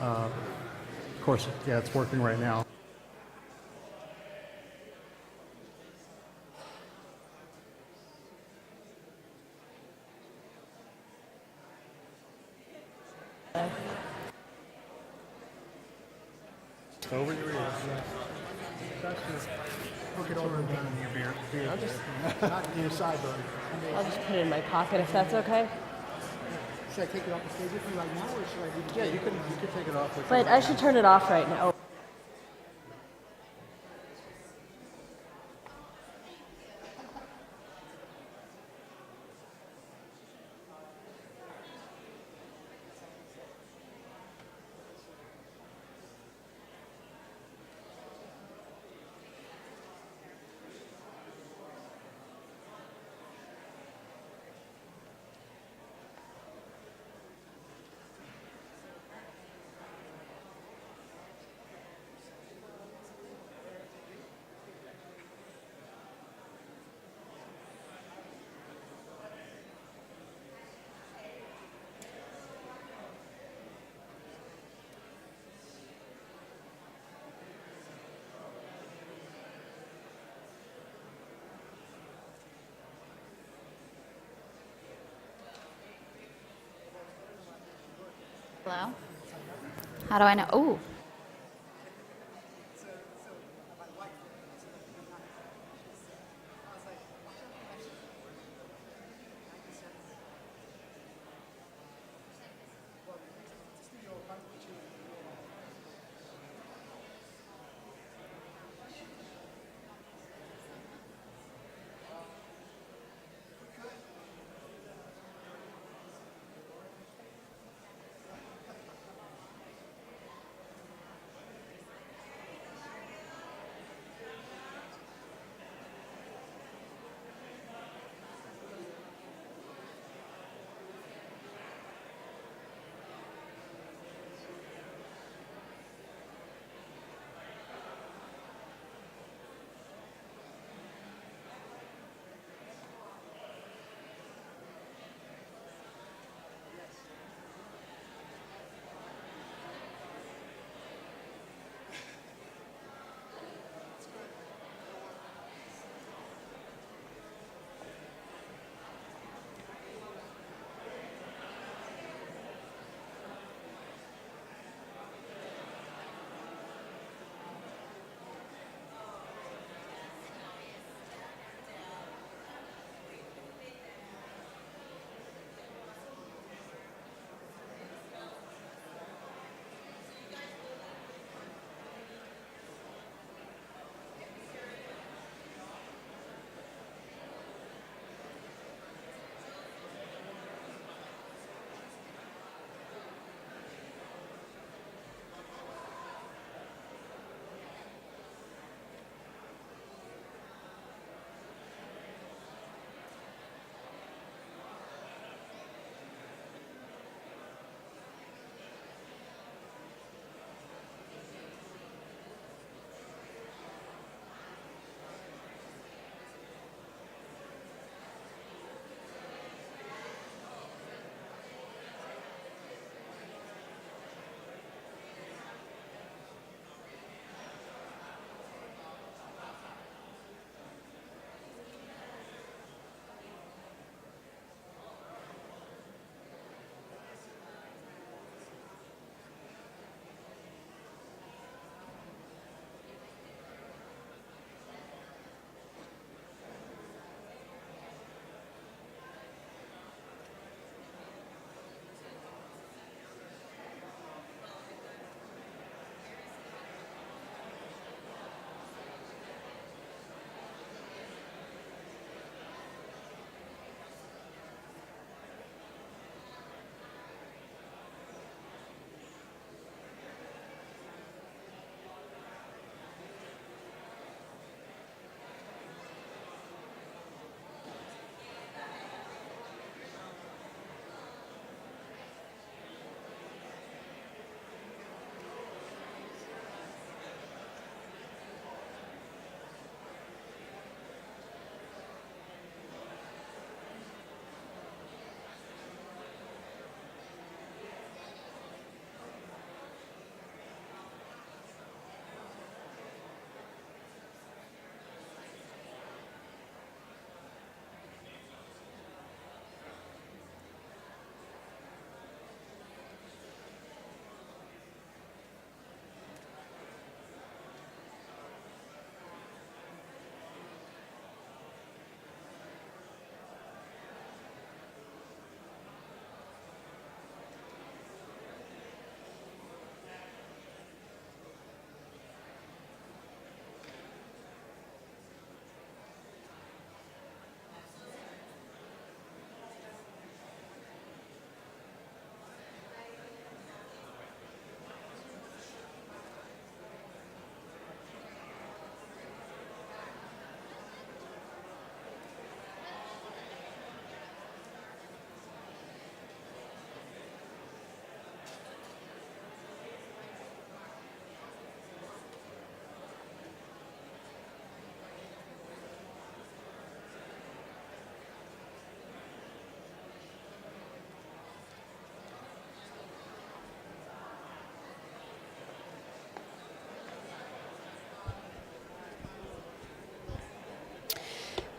Of course, yeah, it's working right now. Over your ears. Look it over and down in your beard. I'll just Not in your sideburn. put it in my pocket if that's okay. Should I take it off the stage with you right now, or should I leave it? Yeah, you can take it off with But I should turn it off right now. Hello? How do I know? Oh.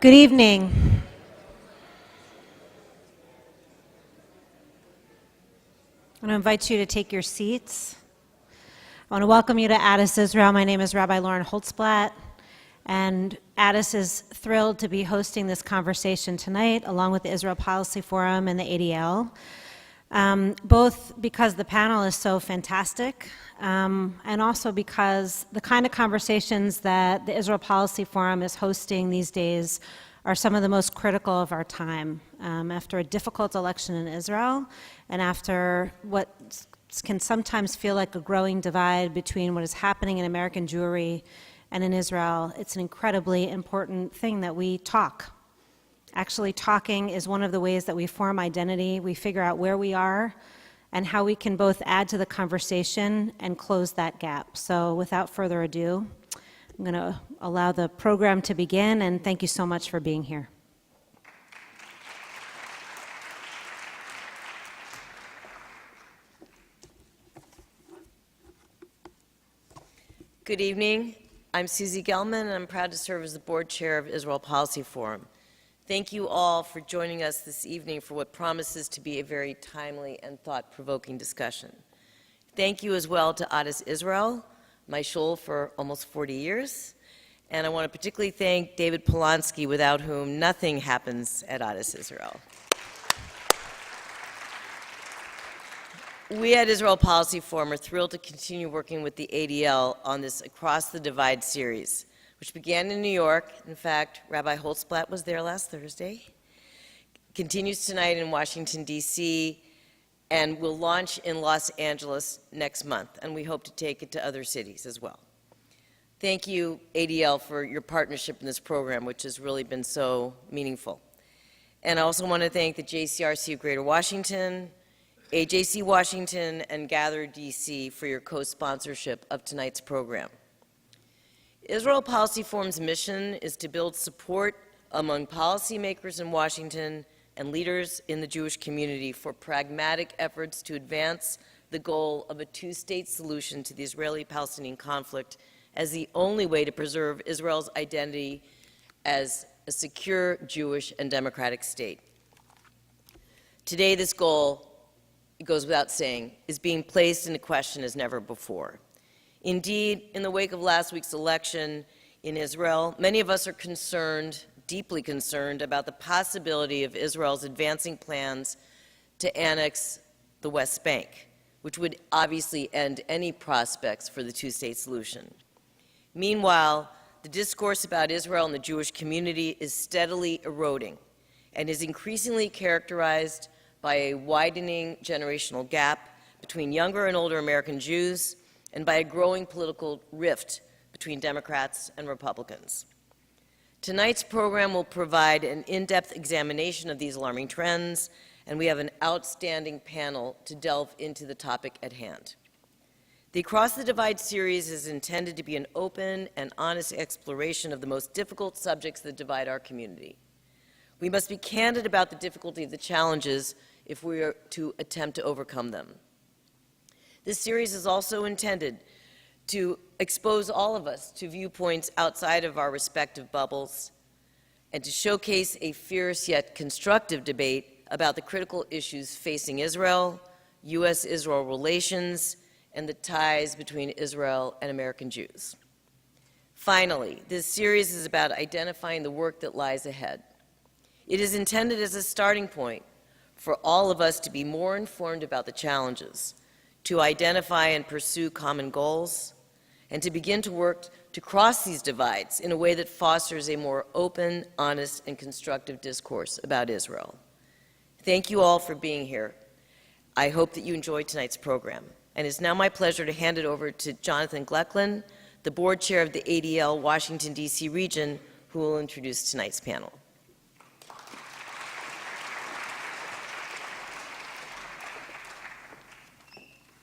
Good evening. I want to invite you to take your seats. I want to welcome you to Addis, Israel. My name is Rabbi Lauren Holtzblatt, and Addis is thrilled to be hosting this conversation tonight, along with the Israel Policy Forum and the ADL, both because the panel is so fantastic, and also because the kind of conversations that the Israel Policy Forum is hosting these days are some of the most critical of our time. After a difficult election in Israel, and after what can sometimes feel like a growing divide between what is happening in American Jewry and in Israel, it's an incredibly important thing that we talk. Actually, talking is one of the ways that we form identity. We figure out where we are and how we can both add to the conversation and close that gap. So without further ado, I'm going to allow the program to begin, and thank you so much for being here. Good evening. I'm Susie Gelman, and I'm proud to serve as the board chair of Israel Policy Forum. Thank you all for joining us this evening for what promises to be a very timely and thought-provoking discussion. Thank you as well to Addis Israel, my shul for almost 40 years, and I want to particularly thank David Polonsky, without whom nothing happens at Addis Israel. We at Israel Policy Forum are thrilled to continue working with the ADL on this Across the Divide series, which began in New York. In fact, Rabbi Holtzblatt was there last Thursday, continues tonight in Washington, D.C., and will launch in Los Angeles next month, and we hope to take it to other cities as well. Thank you, ADL, for your partnership in this program, which has really been so meaningful. And I also want to thank the JCRC of Greater Washington, AJC Washington, and Gather DC for your co-sponsorship of tonight's program. Israel Policy Forum's mission is to build support among policymakers in Washington and leaders in the Jewish community for pragmatic efforts to advance the goal of a two-state solution to the Israeli-Palestinian conflict as the only way to preserve Israel's identity as a secure Jewish and democratic state. Today, this goal, it goes without saying, is being placed into question as never before. Indeed, in the wake of last week's election in Israel, many of us are concerned, deeply concerned, about the possibility of Israel's advancing plans to annex the West Bank, which would obviously end any prospects for the two-state solution. Meanwhile, the discourse about Israel and the Jewish community is steadily eroding and is increasingly characterized by a widening generational gap between younger and older American Jews and by a growing political rift between Democrats and Republicans. Tonight's program will provide an in-depth examination of these alarming trends, and we have an outstanding panel to delve into the topic at hand. The Across the Divide series is intended to be an open and honest exploration of the most difficult subjects that divide our community. We must be candid about the difficulty of the challenges if we are to attempt to overcome them. This series is also intended to expose all of us to viewpoints outside of our respective bubbles and to showcase a fierce yet constructive debate about the critical issues facing Israel, U.S.-Israel relations, and the ties between Israel and American Jews. Finally, this series is about identifying the work that lies ahead. It is intended as a starting point for all of us to be more informed about the challenges, to identify and pursue common goals, and to begin to work to cross these divides in a way that fosters a more open, honest, and constructive discourse about Israel. Thank you all for being here. I hope that you enjoyed tonight's program. And it's now my pleasure to hand it over to Jonathan Glecklin, the board chair of the ADL Washington, D.C. region, who will introduce tonight's panel.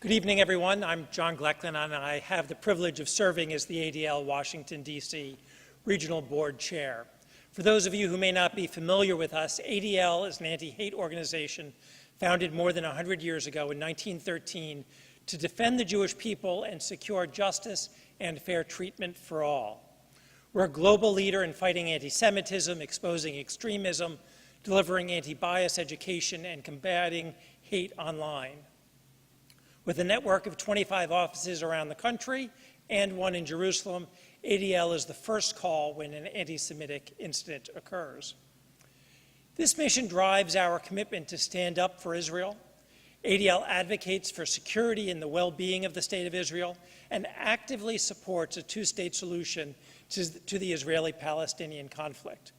Good evening, everyone. I'm John Glecklin, and I have the privilege of serving as the ADL Washington, D.C. Regional Board Chair. For those of you who may not be familiar with us, ADL is an anti-hate organization founded more than 100 years ago in 1913 to defend the Jewish people and secure justice and fair treatment for all. We're a global leader in fighting anti-Semitism, exposing extremism, delivering anti-bias education, and combating hate online. With a network of 25 offices around the country and one in Jerusalem, ADL is the first call when an anti-Semitic incident occurs. This mission drives our commitment to stand up for Israel. ADL advocates for security and the well-being of the State of Israel and actively supports a two-state solution to the Israeli-Palestinian conflict.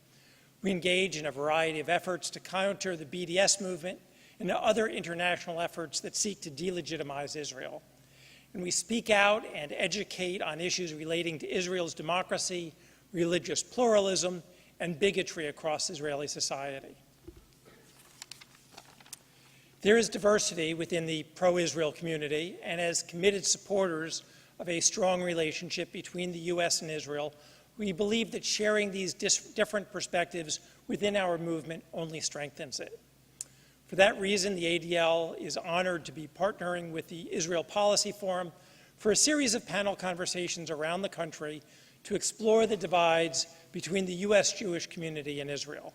We engage in a variety of efforts to counter the BDS movement and other international efforts that seek to delegitimize Israel. And we speak out and educate on issues relating to Israel's democracy, religious pluralism, and bigotry across Israeli society. There is diversity within the pro-Israel community, and as committed supporters of a strong relationship between the U.S. and Israel, we believe that sharing these different perspectives within our movement only strengthens it. For that reason, the ADL is honored to be partnering with the Israel Policy Forum for a series of panel conversations around the country to explore the divides between the U.S. Jewish community and Israel.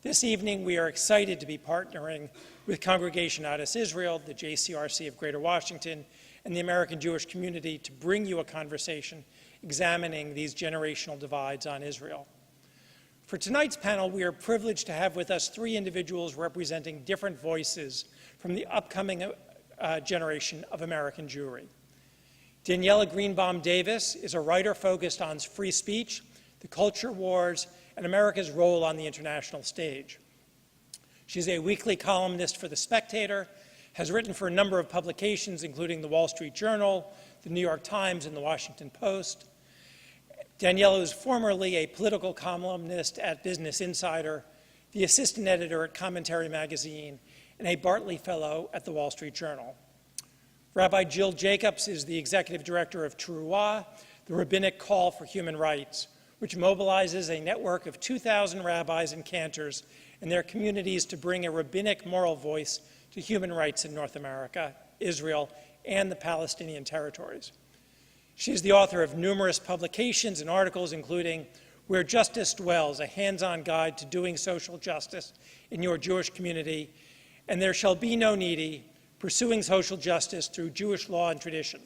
This evening, we are excited to be partnering with Congregation Adas Israel, the JCRC of Greater Washington, and the American Jewish community to bring you a conversation examining these generational divides on Israel. For tonight's panel, we are privileged to have with us three individuals representing different voices from the upcoming generation of American Jewry. Daniella Greenbaum Davis is a writer focused on free speech, the culture wars, and America's role on the international stage. She's a weekly columnist for The Spectator, has written for a number of publications, including the Wall Street Journal, the New York Times, and the Washington Post. Daniela was formerly a political columnist at Business Insider, the assistant editor at Commentary Magazine, and a Bartley Fellow at the Wall Street Journal. Rabbi Jill Jacobs is the executive director of Teruah, the Rabbinic Call for Human Rights, which mobilizes a network of 2,000 rabbis and cantors and their communities to bring a rabbinic moral voice to human rights in North America, Israel, and the Palestinian territories. She is the author of numerous publications and articles, including Where Justice Dwells, a hands-on guide to doing social justice in your Jewish community, and There Shall Be No Needy, Pursuing Social Justice Through Jewish Law and Tradition.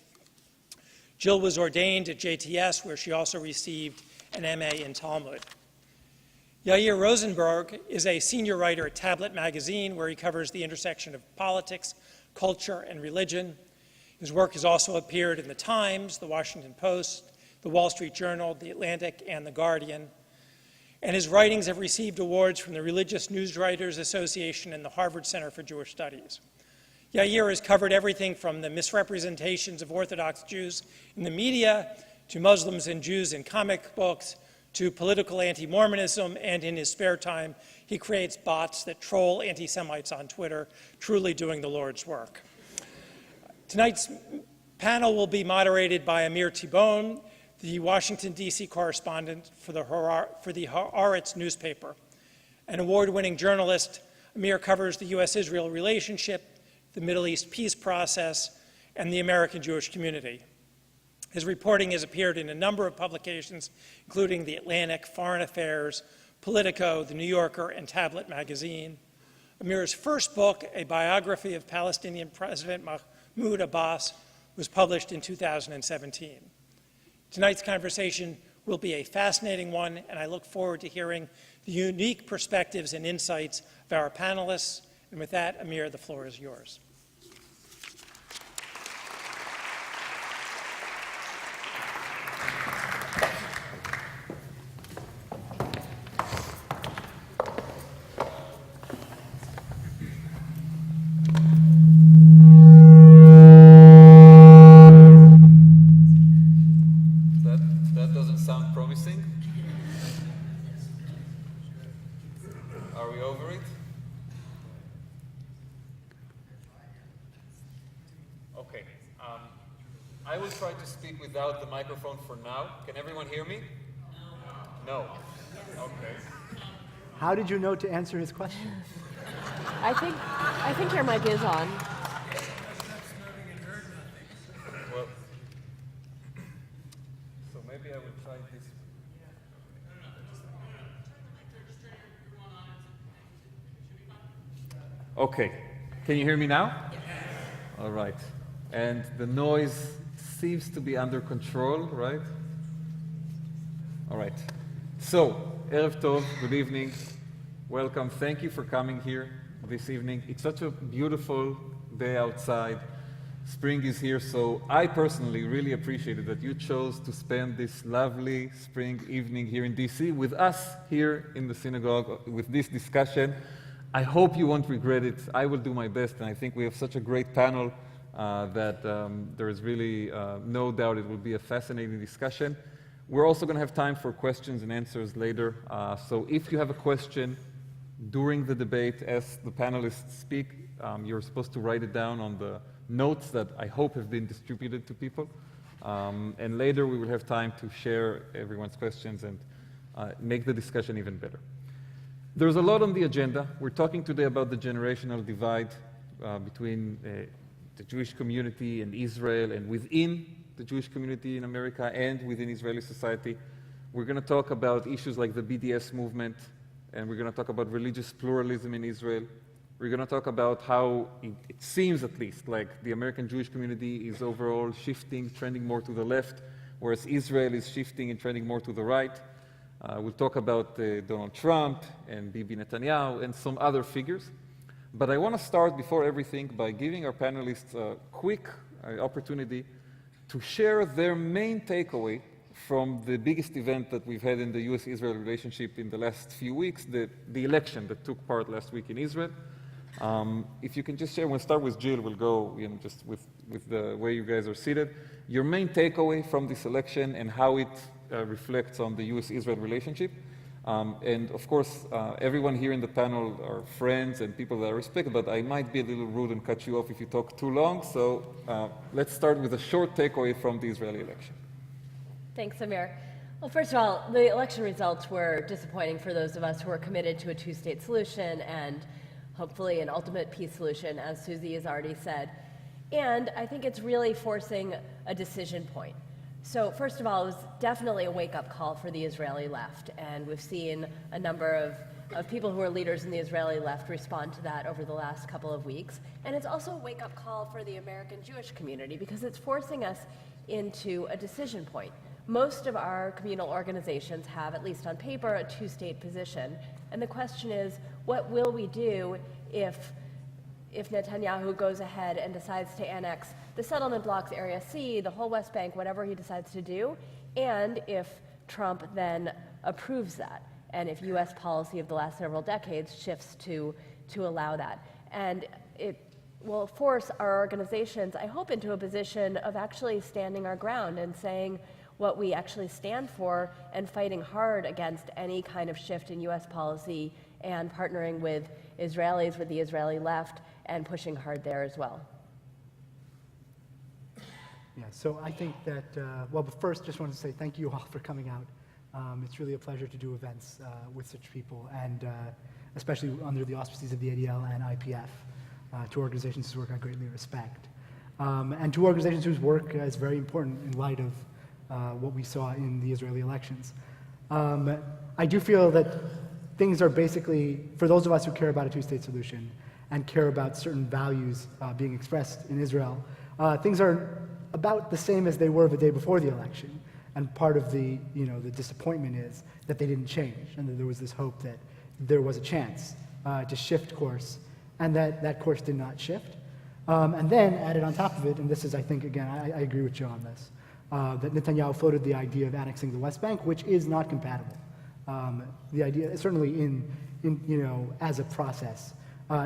Jill was ordained at JTS, where she also received an MA in Talmud. Yair Rosenberg is a senior writer at Tablet Magazine, where he covers the intersection of politics, culture, and religion. His work has also appeared in The Times, The Washington Post, The Wall Street Journal, The Atlantic, and The Guardian. And his writings have received awards from the Religious Newswriters Association and the Harvard Center for Jewish Studies. Yair has covered everything from the misrepresentations of Orthodox Jews in the media, to Muslims and Jews in comic books, to political anti-Mormonism, and in his spare time, he creates bots that troll anti-Semites on Twitter, truly doing the Lord's work. Tonight's panel will be moderated by Amir Tibon, the Washington, D.C. correspondent for the Haaretz newspaper. An award-winning journalist, Amir covers the U.S.-Israel relationship, the Middle East peace process, and the American Jewish community. His reporting has appeared in a number of publications, including The Atlantic, Foreign Affairs, Politico, The New Yorker, and Tablet Magazine. Amir's first book, a biography of Palestinian President Mahmoud Abbas, was published in 2017. Tonight's conversation will be a fascinating one, and I look forward to hearing the unique perspectives and insights of our panelists. And with that, Amir, the floor is yours. That doesn't sound promising. Are we over it? Okay. I will try to speak without the microphone for now. Can everyone hear me? No. Okay. How did you know to answer his question? I think your mic is on. Well, so maybe I will try this. Okay. Can you hear me now? Yes. All right. And the noise seems to be under control, right? All right. So, Erev Tov, good evening. Welcome. Thank you for coming here this evening. It's such a beautiful day outside. Spring is here, so I personally really appreciated that you chose to spend this lovely spring evening here in DC with us here in the synagogue with this discussion. I hope you won't regret it. I will do my best, and I think we have such a great panel that there is really no doubt it will be a fascinating discussion. We're also going to have time for questions and answers later. So if you have a question during the debate as the panelists speak, you're supposed to write it down on the notes that I hope have been distributed to people. And later we will have time to share everyone's questions and make the discussion even better. There's a lot on the agenda. We're talking today about the generational divide between the Jewish community and Israel, and within the Jewish community in America and within Israeli society. We're going to talk about issues like the BDS movement, and we're going to talk about religious pluralism in Israel. We're going to talk about how it seems, at least, like the American Jewish community is overall shifting, trending more to the left, whereas Israel is shifting and trending more to the right. We'll talk about Donald Trump and Bibi Netanyahu and some other figures. But I want to start, before everything, by giving our panelists a quick opportunity to share their main takeaway from the biggest event that we've had in the US-Israel relationship in the last few weeks, the election that took part last week in Israel. If you can just share, we'll start with Jill, we'll go just with the way you guys are seated. Your main takeaway from this election and how it reflects on the US-Israel relationship. And of course, everyone here in the panel are friends and people that I respect, but I might be a little rude and cut you off if you talk too long. So let's start with a short takeaway from the Israeli election. Thanks, Amir. Well, first of all, the election results were disappointing for those of us who are committed to a two-state solution and hopefully an ultimate peace solution, as Susie has already said. And I think it's really forcing a decision point. So first of all, it was definitely a wake-up call for the Israeli left, and we've seen a number of people who are leaders in the Israeli left respond to that over the last couple of weeks. And it's also a wake-up call for the American Jewish community because it's forcing us into a decision point. Most of our communal organizations have, at least on paper, a two-state position. And the question is, what will we do if Netanyahu goes ahead and decides to annex the settlement blocks, Area C, the whole West Bank, whatever he decides to do, and if Trump then approves that, and if U.S. policy of the last several decades shifts to allow that. And it will force our organizations, I hope, into a position of actually standing our ground and saying what we actually stand for and fighting hard against any kind of shift in U.S. policy and partnering with Israelis, with the Israeli left, and pushing hard there as well. Yeah, so I think that, well, but first, just wanted to say thank you all for coming out. It's really a pleasure to do events with such people, and especially under the auspices of the ADL and IPF, two organizations whose work I greatly respect. And two organizations whose work is very important in light of what we saw in the Israeli elections. I do feel that things are basically, for those of us who care about a two-state solution and care about certain values being expressed in Israel, things are about the same as they were the day before the election. And part of the disappointment is that they didn't change, and that there was this hope that there was a chance to shift course, and that course did not shift. And then added on top of it, and this is, I think, again, I agree with Joe on this, that Netanyahu floated the idea of annexing the West Bank, which is not compatible. The idea, certainly as a process,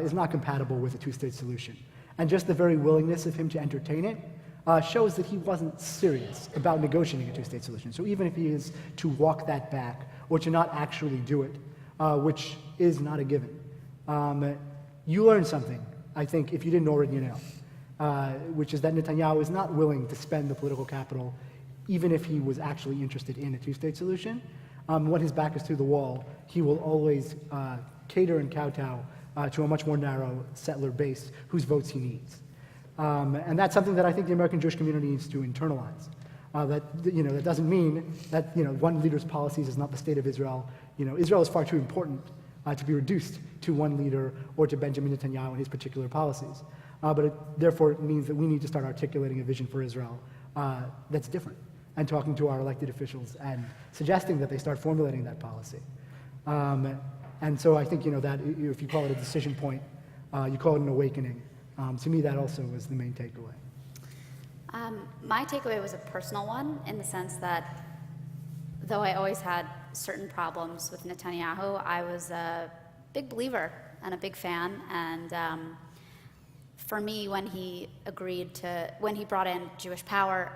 is not compatible with a two-state solution. And just the very willingness of him to entertain it shows that he wasn't serious about negotiating a two-state solution. So even if he is to walk that back or to not actually do it, which is not a given, you learn something, I think, if you didn't already know, which is that Netanyahu is not willing to spend the political capital even if he was actually interested in a two-state solution. When his back is to the wall, he will always cater and kowtow to a much more narrow settler base whose votes he needs. And that's something that I think the American Jewish community needs to internalize. That doesn't mean that one leader's policies is not the state of Israel. Israel is far too important to be reduced to one leader or to Benjamin Netanyahu and his particular policies. But therefore it means that we need to start articulating a vision for Israel that's different, and talking to our elected officials and suggesting that they start formulating that policy. And so I think, that if you call it a decision point, you call it an awakening. To me, that also was the main takeaway. My takeaway was a personal one, in the sense that though I always had certain problems with Netanyahu, I was a big believer and a big fan. And for me, when he brought in Jewish power,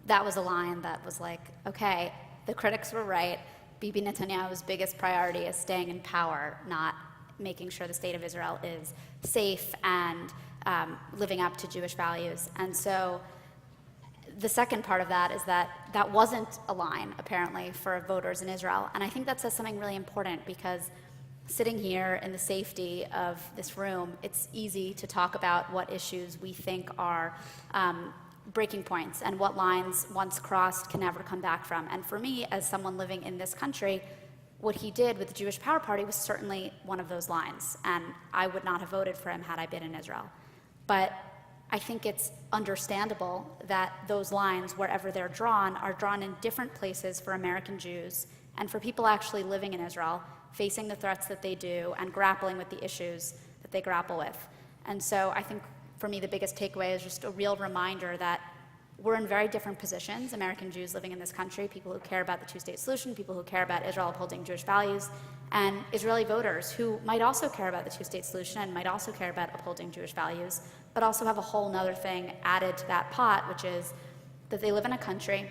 that was a line that was like, okay, the critics were right. Bibi Netanyahu's biggest priority is staying in power, not making sure the state of Israel is safe and living up to Jewish values. And so the second part of that is that wasn't a line, apparently, for voters in Israel. And I think that says something really important, because sitting here in the safety of this room, it's easy to talk about what issues we think are breaking points and what lines once crossed can never come back from. And for me, as someone living in this country, what he did with the Jewish Power Party was certainly one of those lines. And I would not have voted for him had I been in Israel. But I think it's understandable that those lines, wherever they're drawn, are drawn in different places for American Jews and for people actually living in Israel, facing the threats that they do and grappling with the issues that they grapple with. And so I think for me, the biggest takeaway is just a real reminder that we're in very different positions, American Jews living in this country, people who care about the two-state solution, people who care about Israel upholding Jewish values, and Israeli voters who might also care about the two-state solution and might also care about upholding Jewish values, but also have a whole nother thing added to that pot, which is that they live in a country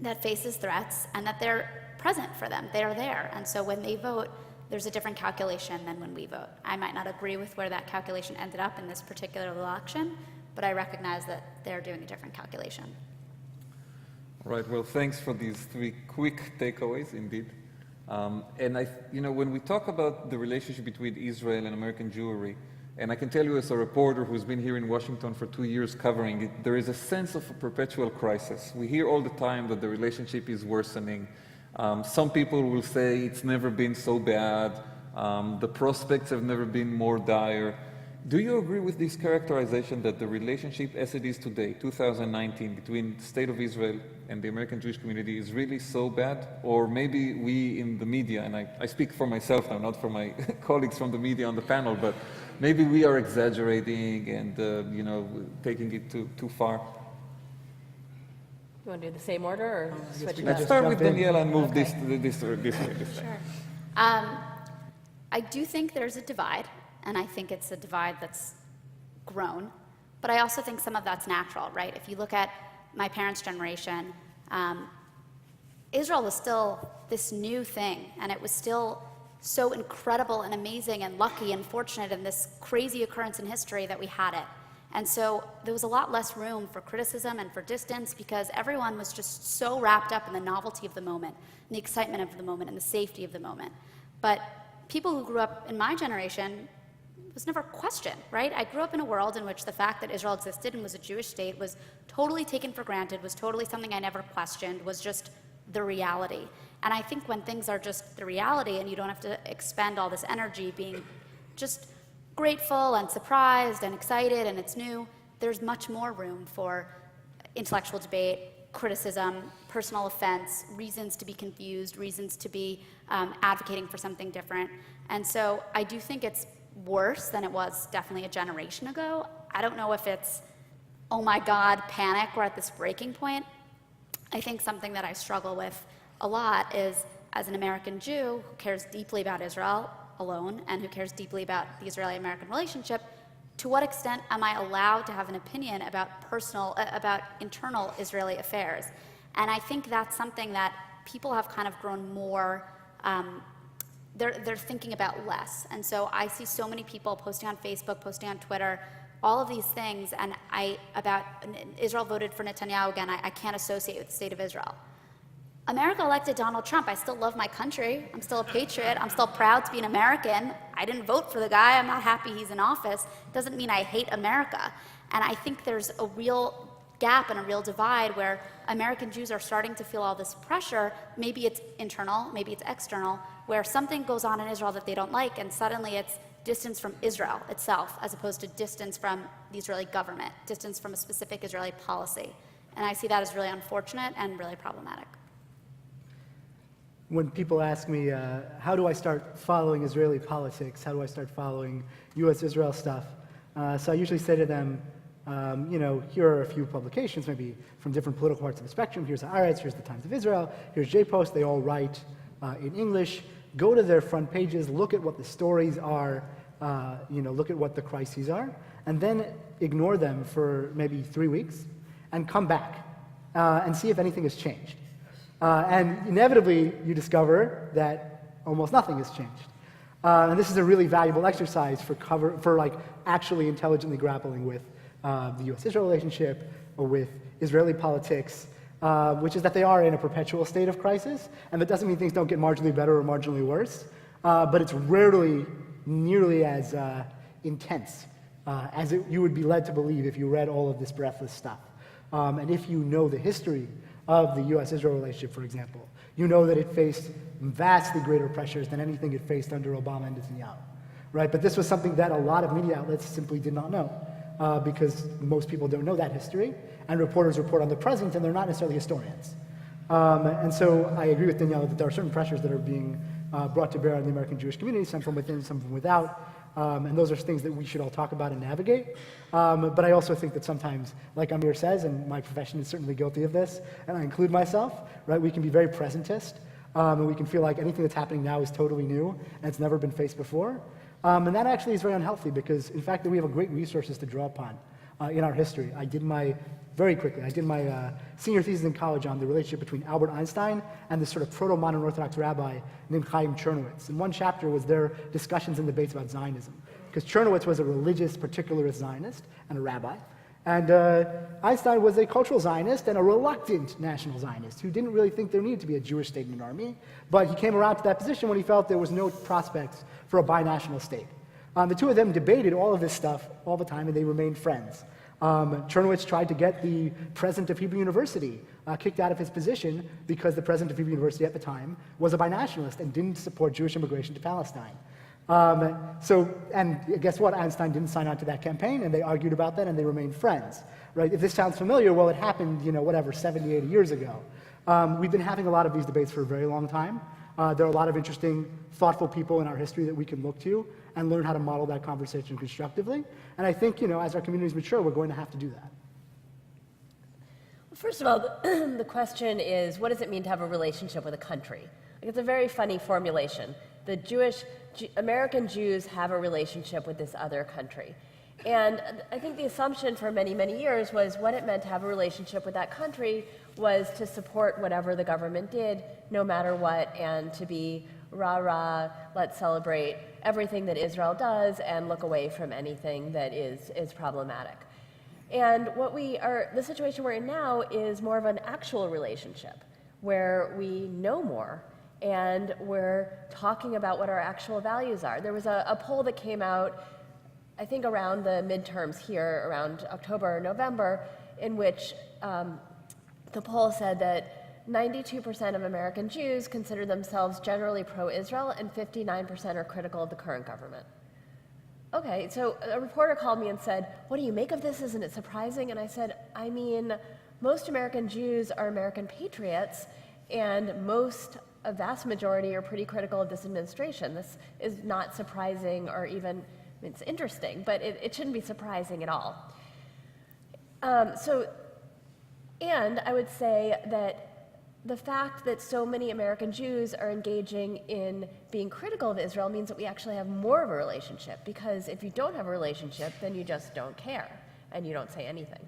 that faces threats and that they're present for them. They are there. And so when they vote, there's a different calculation than when we vote. I might not agree with where that calculation ended up in this particular election, but I recognize that they're doing a different calculation. All right, well, thanks for these three quick takeaways, indeed. And when we talk about the relationship between Israel and American Jewry, and I can tell you as a reporter who's been here in Washington for 2 years covering it, there is a sense of a perpetual crisis. We hear all the time that the relationship is worsening. Some people will say it's never been so bad. The prospects have never been more dire. Do you agree with this characterization that the relationship as it is today, 2019, between the State of Israel and the American Jewish community is really so bad? Or maybe we in the media, and I speak for myself now, not for my colleagues from the media on the panel, but maybe we are exaggerating and taking it too far? You want to do the same order or switch it Let's up? start with Daniela and move Okay. this way. Sure. I do think there's a divide, and I think it's a divide that's grown. But I also think some of that's natural, right? If you look at my parents' generation, Israel was still this new thing, and it was still so incredible and amazing and lucky and fortunate in this crazy occurrence in history that we had it. And so there was a lot less room for criticism and for distance, because everyone was just so wrapped up in the novelty of the moment, and the excitement of the moment, and the safety of the moment. But people who grew up in my generation was never questioned, right? I grew up in a world in which the fact that Israel existed and was a Jewish state was totally taken for granted, was totally something I never questioned, was just the reality. And I think when things are just the reality and you don't have to expend all this energy being just grateful and surprised and excited and it's new, there's much more room for intellectual debate, criticism, personal offense, reasons to be confused, reasons to be advocating for something different. And so I do think it's worse than it was definitely a generation ago. I don't know if it's, oh my God, panic, we're at this breaking point. I think something that I struggle with a lot is, as an American Jew who cares deeply about Israel alone and who cares deeply about the Israeli-American relationship, to what extent am I allowed to have an opinion about internal Israeli affairs? And I think that's something that people have kind of grown more, they're thinking about less. And so I see so many people posting on Facebook, posting on Twitter, all of these things, and about Israel voted for Netanyahu again, I can't associate with the state of Israel. America elected Donald Trump. I still love my country. I'm still a patriot. I'm still proud to be an American. I didn't vote for the guy. I'm not happy he's in office. Doesn't mean I hate America. And I think there's a real gap and a real divide where American Jews are starting to feel all this pressure. Maybe it's internal, maybe it's external, where something goes on in Israel that they don't like, and suddenly it's distance from Israel itself, as opposed to distance from the Israeli government, distance from a specific Israeli policy. And I see that as really unfortunate and really problematic. When people ask me, how do I start following Israeli politics? How do I start following U.S.-Israel stuff? So I usually say to them, here are a few publications, maybe from different political parts of the spectrum. Here's Haaretz, here's the Times of Israel, here's J-Post. They all write in English. Go to their front pages, look at what the stories are, look at what the crises are, and then ignore them for maybe 3 weeks, and come back and see if anything has changed. And inevitably, you discover that almost nothing has changed. And this is a really valuable exercise for actually intelligently grappling with the U.S.-Israel relationship or with Israeli politics, which is that they are in a perpetual state of crisis, and that doesn't mean things don't get marginally better or marginally worse, but it's rarely nearly as intense as you would be led to believe if you read all of this breathless stuff. And if you know the history of the U.S.-Israel relationship, for example, you know that it faced vastly greater pressures than anything it faced under Obama and Netanyahu, right? But this was something that a lot of media outlets simply did not know, because most people don't know that history, and reporters report on the present, and they're not necessarily historians. And so I agree with Daniela that there are certain pressures that are being brought to bear on the American Jewish community, some from within, some from without, and those are things that we should all talk about and navigate. But I also think that sometimes, like Amir says, and my profession is certainly guilty of this, and I include myself, right? We can be very presentist, and we can feel like anything that's happening now is totally new, and it's never been faced before. And that actually is very unhealthy, because in fact we have great resources to draw upon in our history. I did my senior thesis in college on the relationship between Albert Einstein and this sort of proto-modern Orthodox rabbi named Chaim Chernowitz. And one chapter was their discussions and debates about Zionism, because Chernowitz was a religious particularist Zionist and a rabbi, and Einstein was a cultural Zionist and a reluctant national Zionist who didn't really think there needed to be a Jewish state and an army, but he came around to that position when he felt there was no prospects for a binational state. The two of them debated all of this stuff all the time, and they remained friends. Chernowitz tried to get the president of Hebrew University kicked out of his position because the president of Hebrew University at the time was a binationalist and didn't support Jewish immigration to Palestine. And guess what? Einstein didn't sign on to that campaign, and they argued about that, and they remained friends, right? If this sounds familiar, well, it happened, 70, 80 years ago. We've been having a lot of these debates for a very long time. There are a lot of interesting, thoughtful people in our history that we can look to and learn how to model that conversation constructively. And I think, as our communities mature, we're going to have to do that. Well, first of all, the question is, what does it mean to have a relationship with a country? It's a very funny formulation. The American Jews have a relationship with this other country. And I think the assumption for many, many years was what it meant to have a relationship with that country was to support whatever the government did, no matter what, and to be rah-rah, let's celebrate everything that Israel does and look away from anything that is problematic. And the situation we're in now is more of an actual relationship where we know more and we're talking about what our actual values are. There was a poll that came out, I think around the midterms here, around October or November, in which the poll said that 92% of American Jews consider themselves generally pro-Israel and 59% are critical of the current government. Okay, so a reporter called me and said, what do you make of this? Isn't it surprising? And I said, most American Jews are American patriots, and a vast majority are pretty critical of this administration. This is not surprising or even, it's interesting, but it shouldn't be surprising at all. And I would say that the fact that so many American Jews are engaging in being critical of Israel means that we actually have more of a relationship, because if you don't have a relationship, then you just don't care and you don't say anything.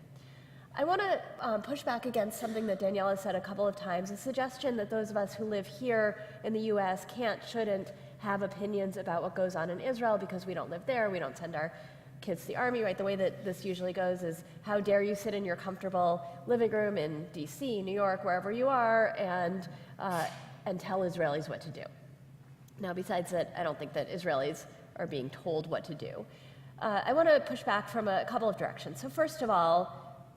I want to push back against something that Daniela said a couple of times, a suggestion that those of us who live here in the US shouldn't have opinions about what goes on in Israel because we don't live there, we don't send our kids to the army, right? The way that this usually goes is, how dare you sit in your comfortable living room in DC, New York, wherever you are, and tell Israelis what to do. Now, besides that, I don't think that Israelis are being told what to do. I want to push back from a couple of directions. So first of all,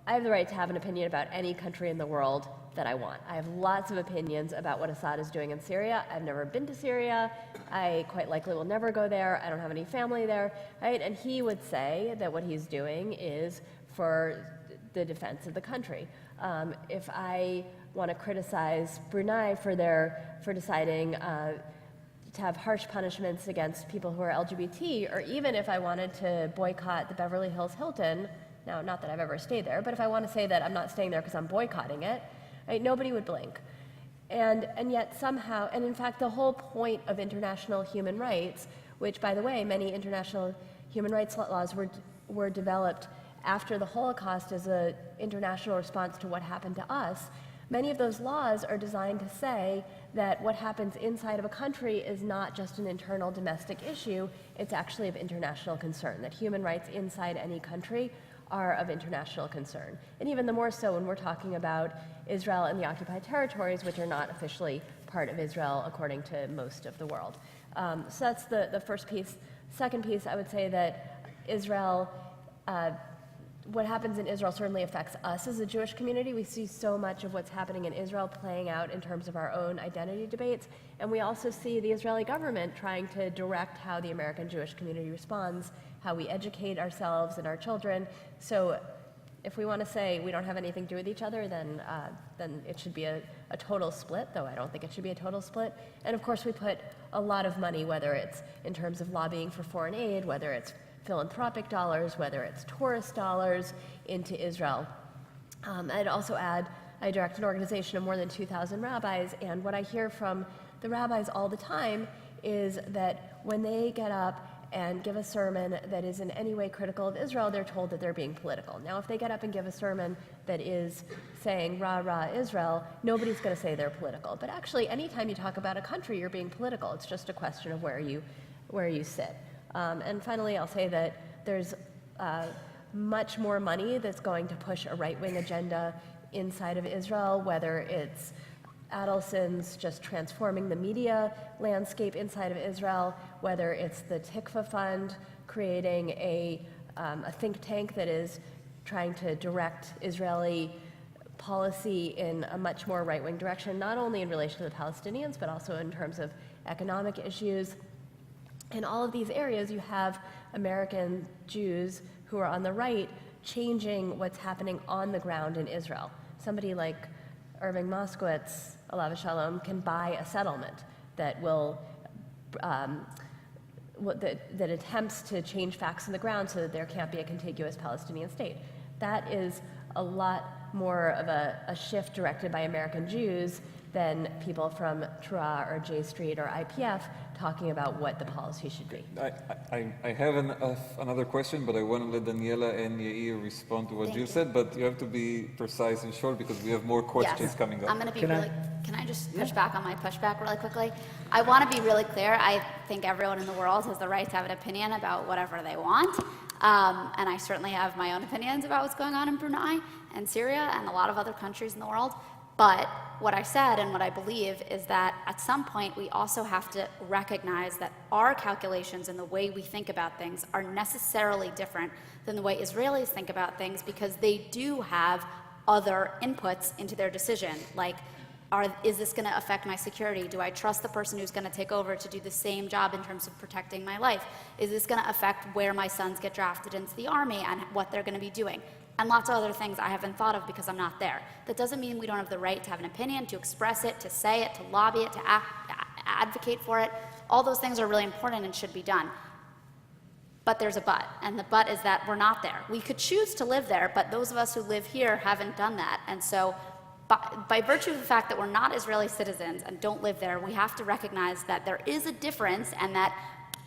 I have the right to have an opinion about any country in the world that I want. I have lots of opinions about what Assad is doing in Syria. I've never been to Syria. I quite likely will never go there. I don't have any family there, right? And he would say that what he's doing is for the defense of the country. If I want to criticize Brunei for deciding to have harsh punishments against people who are LGBT, or even if I wanted to boycott the Beverly Hills Hilton, now not that I've ever stayed there, but if I want to say that I'm not staying there because I'm boycotting it, right, nobody would blink. And yet somehow, and in fact the whole point of international human rights, which by the way, many international human rights laws were developed after the Holocaust as an international response to what happened to us, many of those laws are designed to say that what happens inside of a country is not just an internal domestic issue, it's actually of international concern, that human rights inside any country are of international concern. And even the more so when we're talking about Israel and the occupied territories, which are not officially part of Israel according to most of the world. So that's the first piece. Second piece, I would say that Israel, what happens in Israel certainly affects us as a Jewish community. We see so much of what's happening in Israel playing out in terms of our own identity debates. And we also see the Israeli government trying to direct how the American Jewish community responds, how we educate ourselves and our children. So if we want to say we don't have anything to do with each other, then it should be a total split, though I don't think it should be a total split. And of course we put a lot of money, whether it's in terms of lobbying for foreign aid, whether it's philanthropic dollars, whether it's tourist dollars, into Israel. I'd also add, I direct an organization of more than 2,000 rabbis, and what I hear from the rabbis all the time is that when they get up and give a sermon that is in any way critical of Israel, they're told that they're being political. Now, if they get up and give a sermon that is saying rah, rah, Israel, nobody's going to say they're political. But actually, anytime you talk about a country, you're being political. It's just a question of where you sit. And finally, I'll say that there's much more money that's going to push a right-wing agenda inside of Israel, whether it's Adelson's just transforming the media landscape inside of Israel, whether it's the Tikva Fund creating a think tank that is trying to direct Israeli policy in a much more right-wing direction, not only in relation to the Palestinians, but also in terms of economic issues. In all of these areas, you have American Jews who are on the right changing what's happening on the ground in Israel. Somebody like Irving Moskowitz, alav shalom, can buy a settlement that will that attempts to change facts on the ground so that there can't be a contiguous Palestinian state. That is a lot more of a shift directed by American Jews than people from Tra or J Street or IPF talking about what the policy should be. I have another question, but I want to let Daniela and Yair respond to what Jill said, but you have to be precise and short because we have more questions coming up. I'm going to be can I just push back on my pushback really quickly? I want to be really clear. I think everyone in the world has the right to have an opinion about whatever they want. And I certainly have my own opinions about what's going on in Brunei and Syria and a lot of other countries in the world. But what I said and what I believe is that at some point we also have to recognize that our calculations and the way we think about things are necessarily different than the way Israelis think about things, because they do have other inputs into their decision, like is this going to affect my security? Do I trust the person who's going to take over to do the same job in terms of protecting my life? Is this going to affect where my sons get drafted into the army and what they're going to be doing? And lots of other things I haven't thought of because I'm not there. That doesn't mean we don't have the right to have an opinion, to express it, to say it, to lobby it, to advocate for it. All those things are really important and should be done. But there's a but, and the but is that we're not there. We could choose to live there, but those of us who live here haven't done that. And so by virtue of the fact that we're not Israeli citizens and don't live there, we have to recognize that there is a difference and that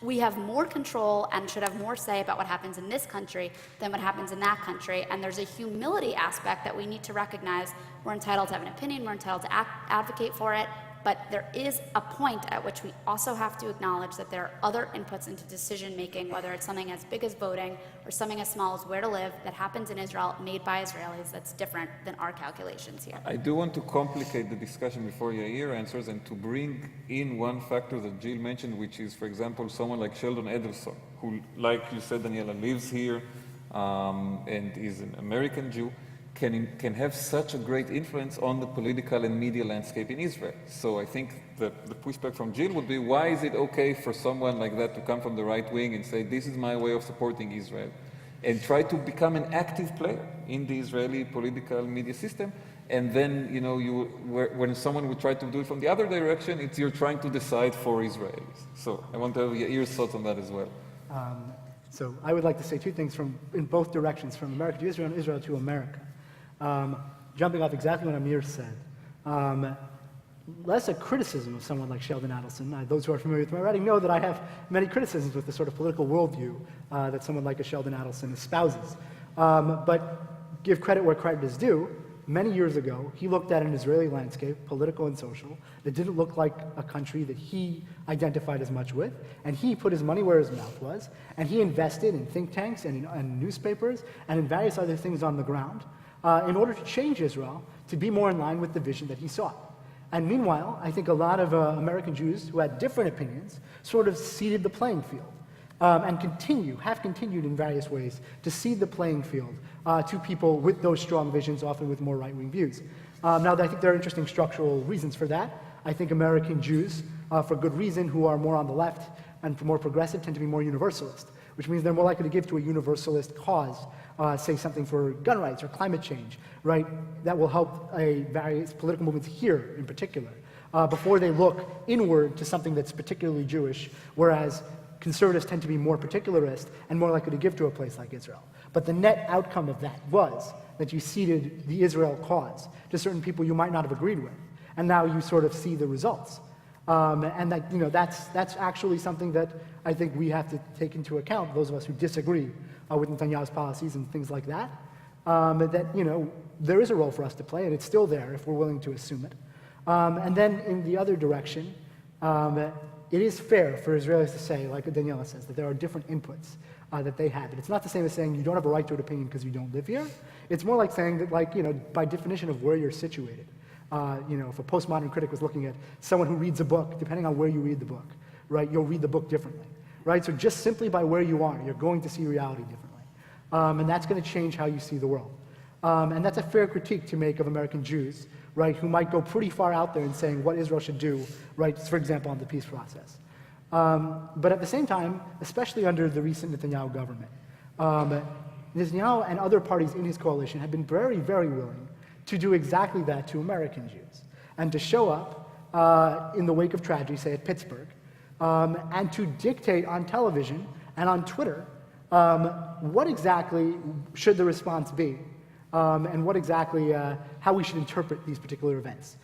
we have more control and should have more say about what happens in this country than what happens in that country. And there's a humility aspect that we need to recognize. We're entitled to have an opinion, we're entitled to advocate for it, but there is a point at which we also have to acknowledge that there are other inputs into decision making, whether it's something as big as voting or something as small as where to live, that happens in Israel, made by Israelis, that's different than our calculations here. I do want to complicate the discussion before Yair answers and to bring in one factor that Jill mentioned, which is, for example, someone like Sheldon Adelson, who, like you said, Daniela, lives here and is an American Jew. can have such a great influence on the political and media landscape in Israel. So I think the pushback from Jill would be, why is it okay for someone like that to come from the right wing and say, this is my way of supporting Israel, and try to become an active player in the Israeli political media system? And then, you know, when someone would try to do it from the other direction, it's you're trying to decide for Israelis. So I want to have Yair's thoughts on that as well. So I would like to say two things in both directions, from America to Israel and Israel to America. Jumping off exactly what Amir said, less a criticism of someone like Sheldon Adelson. Those who are familiar with my writing know that I have many criticisms with the sort of political worldview that someone like a Sheldon Adelson espouses. But give credit where credit is due. Many years ago, he looked at an Israeli landscape, political and social, that didn't look like a country that he identified as much with, and he put his money where his mouth was, and he invested in think tanks and in newspapers and in various other things on the ground in order to change Israel to be more in line with the vision that he saw. And meanwhile, I think a lot of American Jews who had different opinions sort of ceded the playing field and have continued in various ways to cede the playing field to people with those strong visions, often with more right-wing views. Now, I think there are interesting structural reasons for that. I think American Jews, for good reason, who are more on the left and more progressive, tend to be more universalist, which means they're more likely to give to a universalist cause, say something for gun rights or climate change, right? That will help various political movements here in particular, before they look inward to something that's particularly Jewish, whereas conservatives tend to be more particularist and more likely to give to a place like Israel. But the net outcome of that was that you ceded the Israel cause to certain people you might not have agreed with, and now you sort of see the results. And that, you know, that's actually something that I think we have to take into account, those of us who disagree with Netanyahu's policies and things like that, that, you know, there is a role for us to play, and it's still there if we're willing to assume it. And then in the other direction, it is fair for Israelis to say, like Daniela says, that there are different inputs that they have. And it's not the same as saying you don't have a right to an opinion because you don't live here. It's more like saying that, like, you know, by definition of where you're situated. You know, if a postmodern critic was looking at someone who reads a book, depending on where you read the book, right, you'll read the book differently, right? So just simply by where you are, you're going to see reality differently. And that's going to change how you see the world. And that's a fair critique to make of American Jews, right, who might go pretty far out there in saying what Israel should do, right, for example, on the peace process. But at the same time, especially under the recent Netanyahu government, Netanyahu and other parties in his coalition have been very, very willing to do exactly that to American Jews, and to show up in the wake of tragedy, say at Pittsburgh, and to dictate on television and on Twitter what exactly should the response be, and what exactly, how we should interpret these particular events.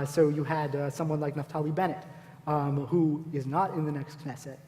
So you had someone like Naftali Bennett, who is not in the next Knesset,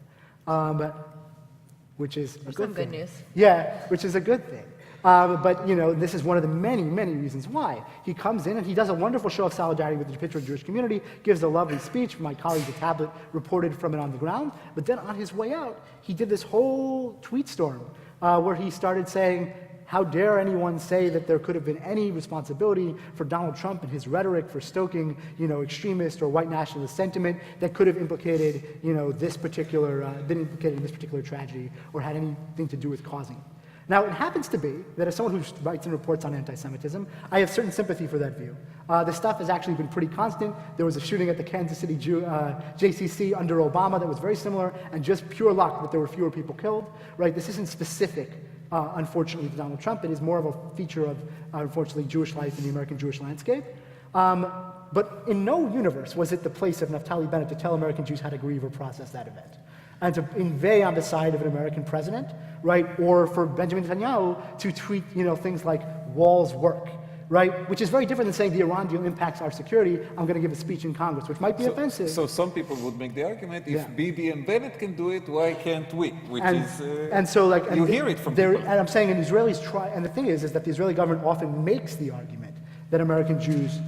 which is a good thing. Good news. Yeah, which is a good thing. But, you know, this is one of the many, many reasons why. He comes in and he does a wonderful show of solidarity with the Pittsburgh Jewish community, gives a lovely speech. My colleague, The Tablet, reported from it on the ground. But then on his way out, he did this whole tweet storm where he started saying, how dare anyone say that there could have been any responsibility for Donald Trump and his rhetoric for stoking, you know, extremist or white nationalist sentiment that could have implicated, you know, been implicated in this particular tragedy or had anything to do with causing it. Now, it happens to be that as someone who writes and reports on anti-Semitism, I have certain sympathy for that view. The stuff has actually been pretty constant. There was a shooting at the Kansas City JCC under Obama that was very similar, and just pure luck that there were fewer people killed, right? This isn't specific, unfortunately, to Donald Trump. It is more of a feature of, unfortunately, Jewish life in the American Jewish landscape. But in no universe was it the place of Naftali Bennett to tell American Jews how to grieve or process that event, and to inveigh on the side of an American president, right? Or for Benjamin Netanyahu to tweet, you know, things like walls work, right? Which is very different than saying the Iran deal impacts our security. I'm going to give a speech in Congress, which might be offensive. So some people would make the argument, if Bibi and Bennett can do it, why can't we? You hear it from people. And I'm saying, and Israelis try, and the thing is that the Israeli government often makes the argument that American Jews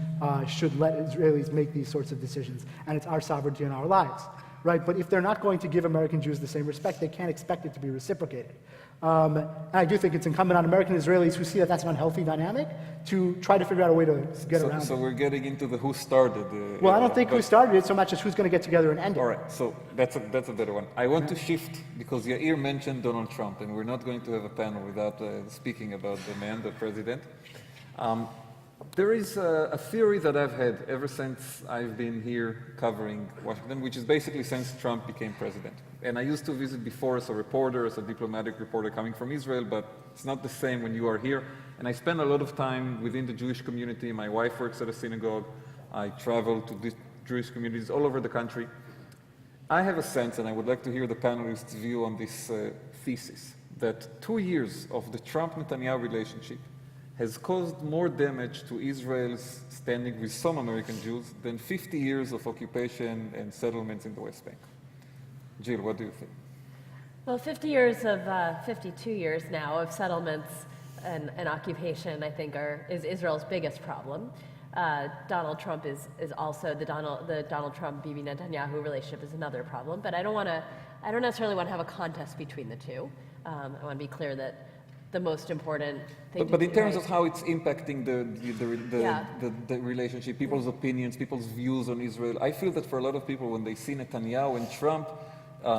should let Israelis make these sorts of decisions, and it's our sovereignty and our lives. Right? But if they're not going to give American Jews the same respect, they can't expect it to be reciprocated. And I do think it's incumbent on American Israelis who see that that's an unhealthy dynamic to try to figure out a way to get around it. So we're getting into the who started. Well, I don't think who started it so much as who's going to get together and end it. All right, so that's a better one. I want to shift, because Yair mentioned Donald Trump, and we're not going to have a panel without speaking about the man, the president. There is a theory that I've had ever since I've been here covering Washington, which is basically since Trump became president. And I used to visit before as a reporter, as a diplomatic reporter coming from Israel, but it's not the same when you are here. And I spend a lot of time within the Jewish community. My wife works at a synagogue. I travel to the Jewish communities all over the country. I have a sense, and I would like to hear the panelists' view on this thesis, that 2 years of the Trump-Netanyahu relationship has caused more damage to Israel's standing with some American Jews than 50 years of occupation and settlements in the West Bank. Jill, what do you think? Well, 52 years now of settlements and occupation, I think, is Israel's biggest problem. Donald Trump is also the Donald Trump Bibi Netanyahu relationship is another problem. But I don't necessarily want to have a contest between the two. I want to be clear that the most important thing. But in terms of how it's impacting the relationship, people's opinions, people's views on Israel, I feel that for a lot of people, when they see Netanyahu and Trump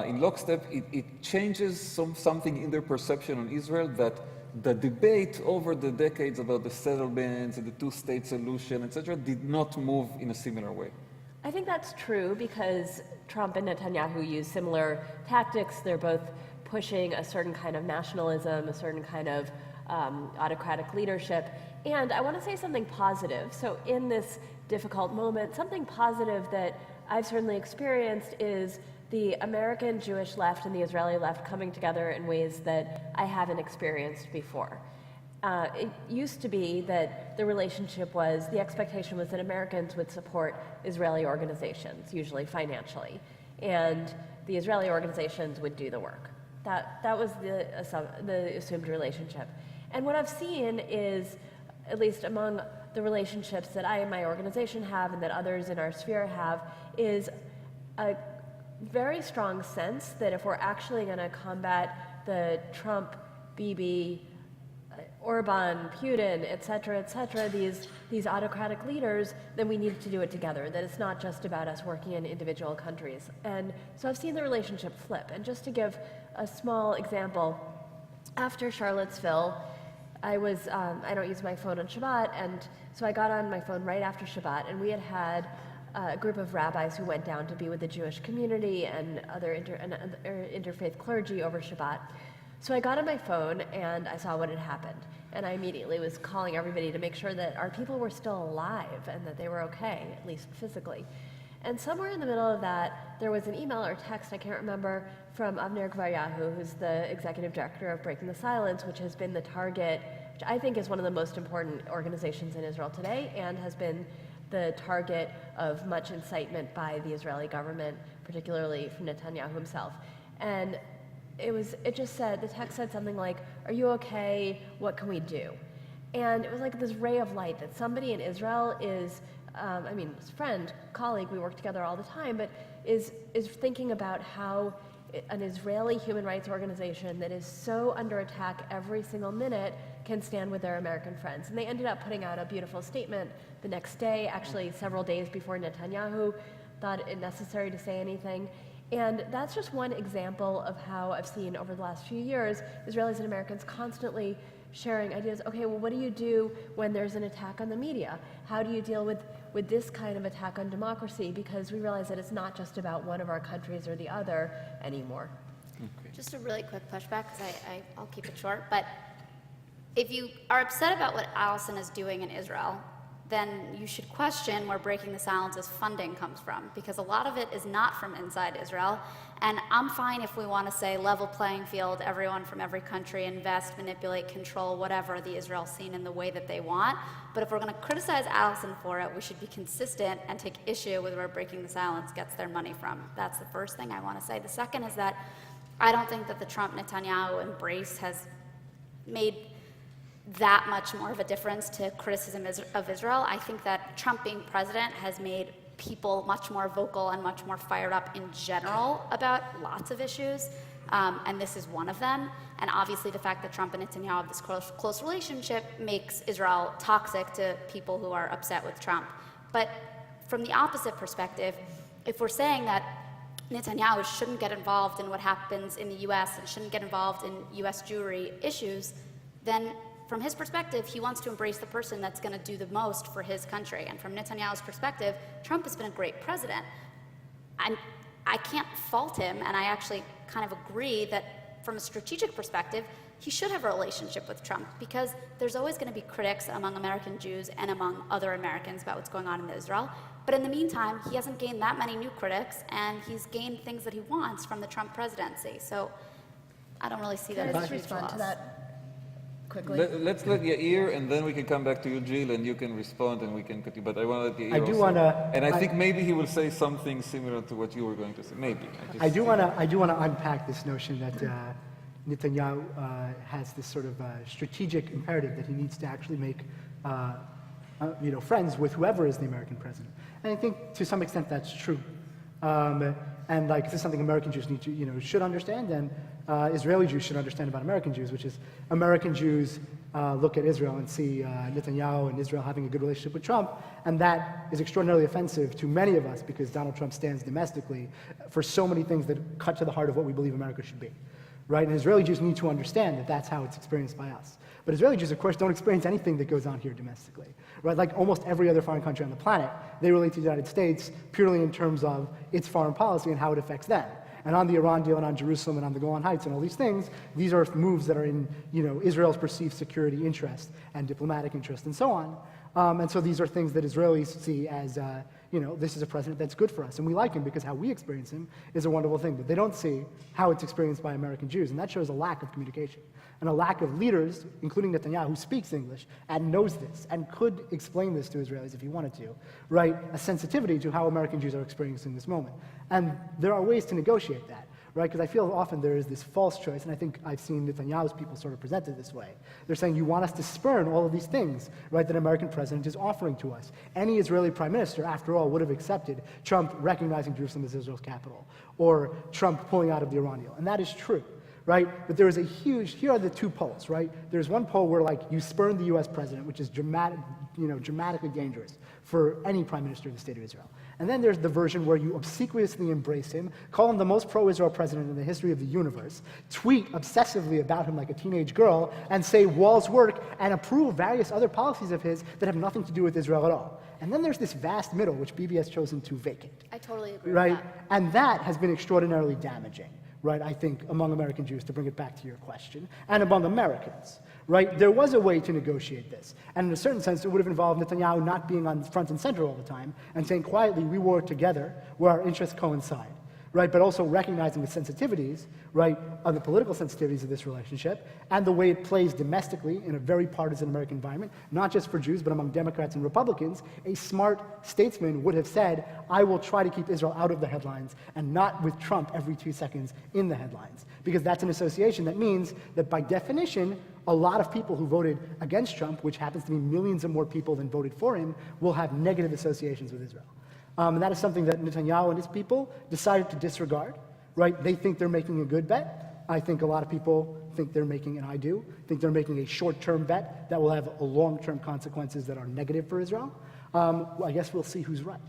in lockstep, it changes something in their perception on Israel, that the debate over the decades about the settlements and the two-state solution, etc., did not move in a similar way. I think that's true because Trump and Netanyahu use similar tactics. They're both pushing a certain kind of nationalism, a certain kind of autocratic leadership. And I want to say something positive. So in this difficult moment, something positive that I've certainly experienced is the American Jewish left and the Israeli left coming together in ways that I haven't experienced before. It used to be that the relationship was, the expectation was that Americans would support Israeli organizations, usually financially, and the Israeli organizations would do the work. That was the assumed relationship. And what I've seen is, at least among the relationships that I and my organization have and that others in our sphere have, is a very strong sense that if we're actually going to combat the Trump, Bibi, Orban, Putin, et cetera, these autocratic leaders, then we need to do it together, that it's not just about us working in individual countries. And so I've seen the relationship flip. And just to give a small example, after Charlottesville, I don't use my phone on Shabbat, and so I got on my phone right after Shabbat, and we had a group of rabbis who went down to be with the Jewish community and other interfaith clergy over Shabbat. So I got on my phone and I saw what had happened. And I immediately was calling everybody to make sure that our people were still alive and that they were okay, at least physically. And somewhere in the middle of that, there was an email or text, I can't remember, from Amir Tibon, who's the executive director of Breaking the Silence, which has been the target, which I think is one of the most important organizations in Israel today and has been the target of much incitement by the Israeli government, particularly from Netanyahu himself. And it just said, the text said something like, "Are you okay? What can we do?" And it was like this ray of light that somebody in Israel is, his friend, colleague, we work together all the time, but is thinking about how an Israeli human rights organization that is so under attack every single minute can stand with their American friends. And they ended up putting out a beautiful statement the next day, actually several days before Netanyahu thought it necessary to say anything. And that's just one example of how I've seen over the last few years, Israelis and Americans constantly sharing ideas. Okay, well, what do you do when there's an attack on the media? How do you deal with this kind of attack on democracy? Because we realize that it's not just about one of our countries or the other anymore. Okay. Just a really quick pushback, because I'll keep it short. But if you are upset about what Allison is doing in Israel, then you should question where Breaking the Silence's funding comes from, because a lot of it is not from inside Israel. And I'm fine if we want to say level playing field, everyone from every country invest, manipulate, control, whatever the Israel scene in the way that they want. But if we're going to criticize Allison for it, we should be consistent and take issue with where Breaking the Silence gets their money from. That's the first thing I want to say. The second is that I don't think that the Trump-Netanyahu embrace has made that much more of a difference to criticism of Israel. I think that Trump being president has made people much more vocal and much more fired up in general about lots of issues, and this is one of them. And obviously the fact that Trump and Netanyahu have this close relationship makes Israel toxic to people who are upset with Trump. But from the opposite perspective, if we're saying that Netanyahu shouldn't get involved in what happens in the US and shouldn't get involved in US Jewry issues, then from his perspective, he wants to embrace the person that's going to do the most for his country. And from Netanyahu's perspective, Trump has been a great president. I can't fault him, and I actually kind of agree that from a strategic perspective, he should have a relationship with Trump, because there's always going to be critics among American Jews and among other Americans about what's going on in Israel. But in the meantime, he hasn't gained that many new critics, and he's gained things that he wants from the Trump presidency. So I don't really see that Can I as just a huge respond loss. to that quickly? Let's let Yair, and then we can come back to you, Jill, and you can respond, and we can continue. But I want to let Yair I do also. wanna- And I think maybe he will say something similar to what you were going to say. Maybe. I do want to unpack this notion that Netanyahu has this sort of strategic imperative that he needs to actually make friends with whoever is the American president. And I think to some extent that's true. And like this is something American Jews need to, should understand, and Israeli Jews should understand about American Jews, which is American Jews look at Israel and see Netanyahu and Israel having a good relationship with Trump, and that is extraordinarily offensive to many of us because Donald Trump stands domestically for so many things that cut to the heart of what we believe America should be. Right? And Israeli Jews need to understand that that's how it's experienced by us. But Israeli Jews, of course, don't experience anything that goes on here domestically. Right? Like almost every other foreign country on the planet, they relate to the United States purely in terms of its foreign policy and how it affects them. And on the Iran deal and on Jerusalem and on the Golan Heights and all these things, these are moves that are in Israel's perceived security interest and diplomatic interest and so on. And so these are things that Israelis see as, this is a president that's good for us. And we like him because how we experience him is a wonderful thing. But they don't see how it's experienced by American Jews. And that shows a lack of communication and a lack of leaders, including Netanyahu, who speaks English and knows this and could explain this to Israelis if he wanted to, right? A sensitivity to how American Jews are experiencing this moment. And there are ways to negotiate that. Right? Because I feel often there is this false choice, and I think I've seen Netanyahu's people sort of present it this way. They're saying, you want us to spurn all of these things, right, that an American president is offering to us. Any Israeli prime minister, after all, would have accepted Trump recognizing Jerusalem as Israel's capital, or Trump pulling out of the Iran deal. And that is true, right? But there is here are the two poles, right? There's one pole where, like, you spurn the U.S. president, which is dramatically dangerous for any prime minister of the state of Israel. And then there's the version where you obsequiously embrace him, call him the most pro-Israel president in the history of the universe, tweet obsessively about him like a teenage girl, and say walls work, and approve various other policies of his that have nothing to do with Israel at all. And then there's this vast middle, which Bibi has chosen to vacate. I totally agree Right? with that. And that has been extraordinarily damaging, right, I think, among American Jews, to bring it back to your question, and among Americans. Right? There was a way to negotiate this. And in a certain sense, it would have involved Netanyahu not being on front and center all the time and saying quietly, we work together where our interests coincide. Right? But also recognizing the sensitivities, right, of the political sensitivities of this relationship and the way it plays domestically in a very partisan American environment, not just for Jews, but among Democrats and Republicans. A smart statesman would have said, I will try to keep Israel out of the headlines and not with Trump every 2 seconds in the headlines. Because that's an association that means that by definition, a lot of people who voted against Trump, which happens to be millions of more people than voted for him, will have negative associations with Israel. And that is something that Netanyahu and his people decided to disregard, right? They think they're making a good bet. I think a lot of people think they're making, and I do, think they're making a short-term bet that will have a long-term consequences that are negative for Israel. I guess we'll see who's right.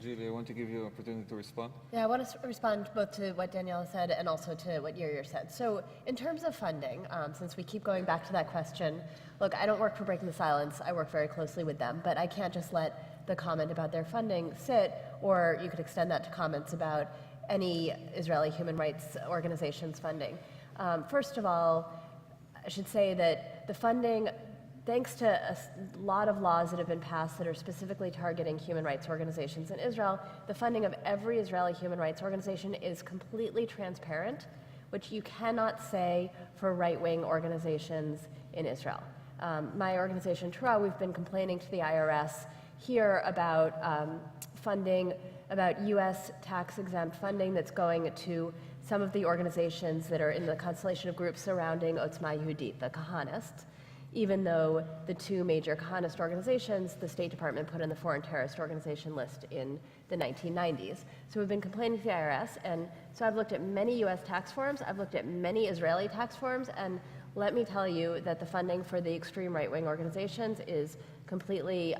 Julie, I want to give you an opportunity to respond. Yeah, I want to respond both to what Daniela said and also to what Yair said. So in terms of funding, since we keep going back to that question, look, I don't work for Breaking the Silence. I work very closely with them, but I can't just let the comment about their funding sit, or you could extend that to comments about any Israeli human rights organization's funding. First of all, I should say that the funding, thanks to a lot of laws that have been passed that are specifically targeting human rights organizations in Israel, the funding of every Israeli human rights organization is completely transparent, which you cannot say for right-wing organizations in Israel. My organization, Torah, we've been complaining to the IRS here about funding, about U.S. tax-exempt funding that's going to some of the organizations that are in the constellation of groups surrounding Otzma Yehudit, the Kahanists, even though the two major Kahanist organizations, the State Department put on the foreign terrorist organization list in the 1990s. So we've been complaining to the IRS, and so I've looked at many U.S. tax forms, I've looked at many Israeli tax forms, and let me tell you that the funding for the extreme right-wing organizations is completely,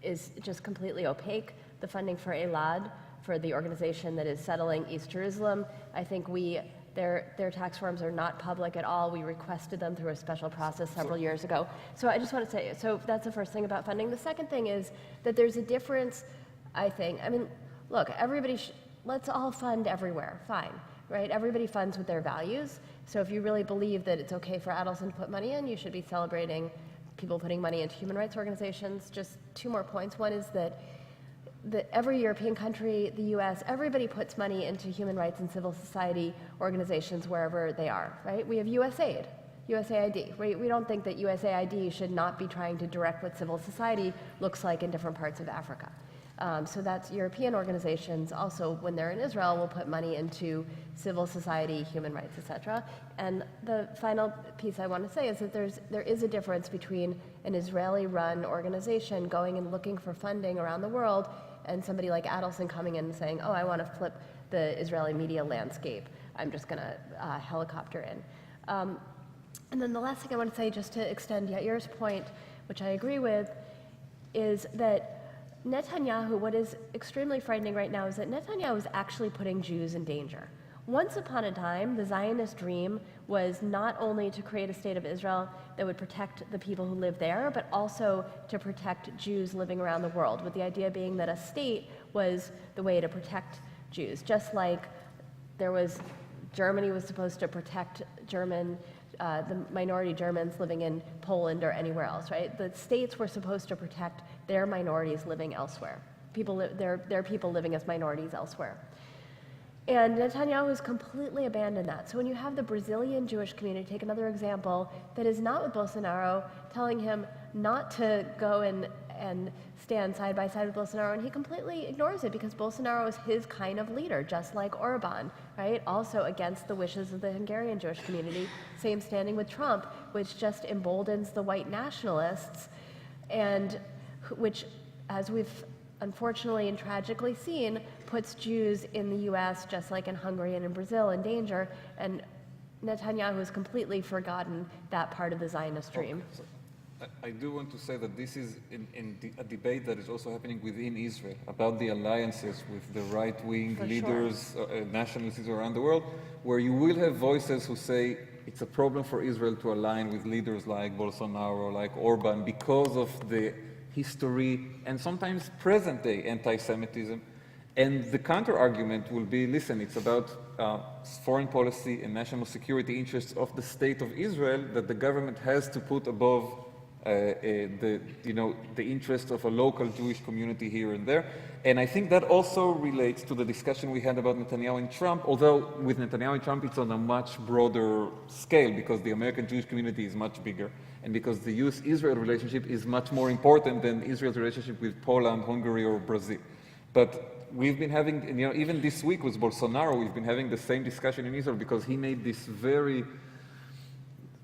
is just completely opaque. The funding for Elad, for the organization that is settling East Jerusalem, I think we Their tax forms are not public at all. We requested them through a special process several years ago. So I just want to say, so that's the first thing about funding. The second thing is that there's a difference, I think. I mean, look, let's all fund everywhere, fine, right? Everybody funds with their values. So if you really believe that it's okay for Adelson to put money in, you should be celebrating people putting money into human rights organizations. Just two more points. One is that every European country, the US, everybody puts money into human rights and civil society organizations wherever they are, right? We have USAID. We don't think that USAID should not be trying to direct what civil society looks like in different parts of Africa. So that's European organizations also, when they're in Israel, will put money into civil society, human rights, etc. And the final piece I want to say is that there is a difference between an Israeli-run organization going and looking for funding around the world and somebody like Adelson coming in and saying, oh, I want to flip the Israeli media landscape. I'm just going to helicopter in. And then the last thing I want to say, just to extend Yair's point, which I agree with, is that Netanyahu, what is extremely frightening right now is that Netanyahu is actually putting Jews in danger. Once upon a time, the Zionist dream was not only to create a state of Israel that would protect the people who live there, but also to protect Jews living around the world, with the idea being that a state was the way to protect Jews. Just like Germany was supposed to protect the minority Germans living in Poland or anywhere else, right? The states were supposed to protect their minorities living elsewhere, their people living as minorities elsewhere. And Netanyahu has completely abandoned that. So when you have the Brazilian Jewish community, take another example, that is not with Bolsonaro, telling him not to go and stand side by side with Bolsonaro, and he completely ignores it because Bolsonaro is his kind of leader, just like Orban, right? Also against the wishes of the Hungarian Jewish community, same standing with Trump, which just emboldens the white nationalists, and which, as we've unfortunately and tragically seen, puts Jews in the US, just like in Hungary and in Brazil, in danger, and Netanyahu has completely forgotten that part of the Zionist dream. Okay. So I do want to say that this is a debate that is also happening within Israel about the alliances with the right-wing leaders, nationalists around the world, where you will have voices who say it's a problem for Israel to align with leaders like Bolsonaro, like Orban, because of the history and sometimes present-day anti-Semitism. And the counter-argument will be, listen, it's about foreign policy and national security interests of the state of Israel that the government has to put above the interest of a local Jewish community here and there. And I think that also relates to the discussion we had about Netanyahu and Trump, although with Netanyahu and Trump it's on a much broader scale because the American Jewish community is much bigger and because the US-Israel relationship is much more important than Israel's relationship with Poland, Hungary, or Brazil. But we've been having, even this week with Bolsonaro, we've been having the same discussion in Israel because he made this very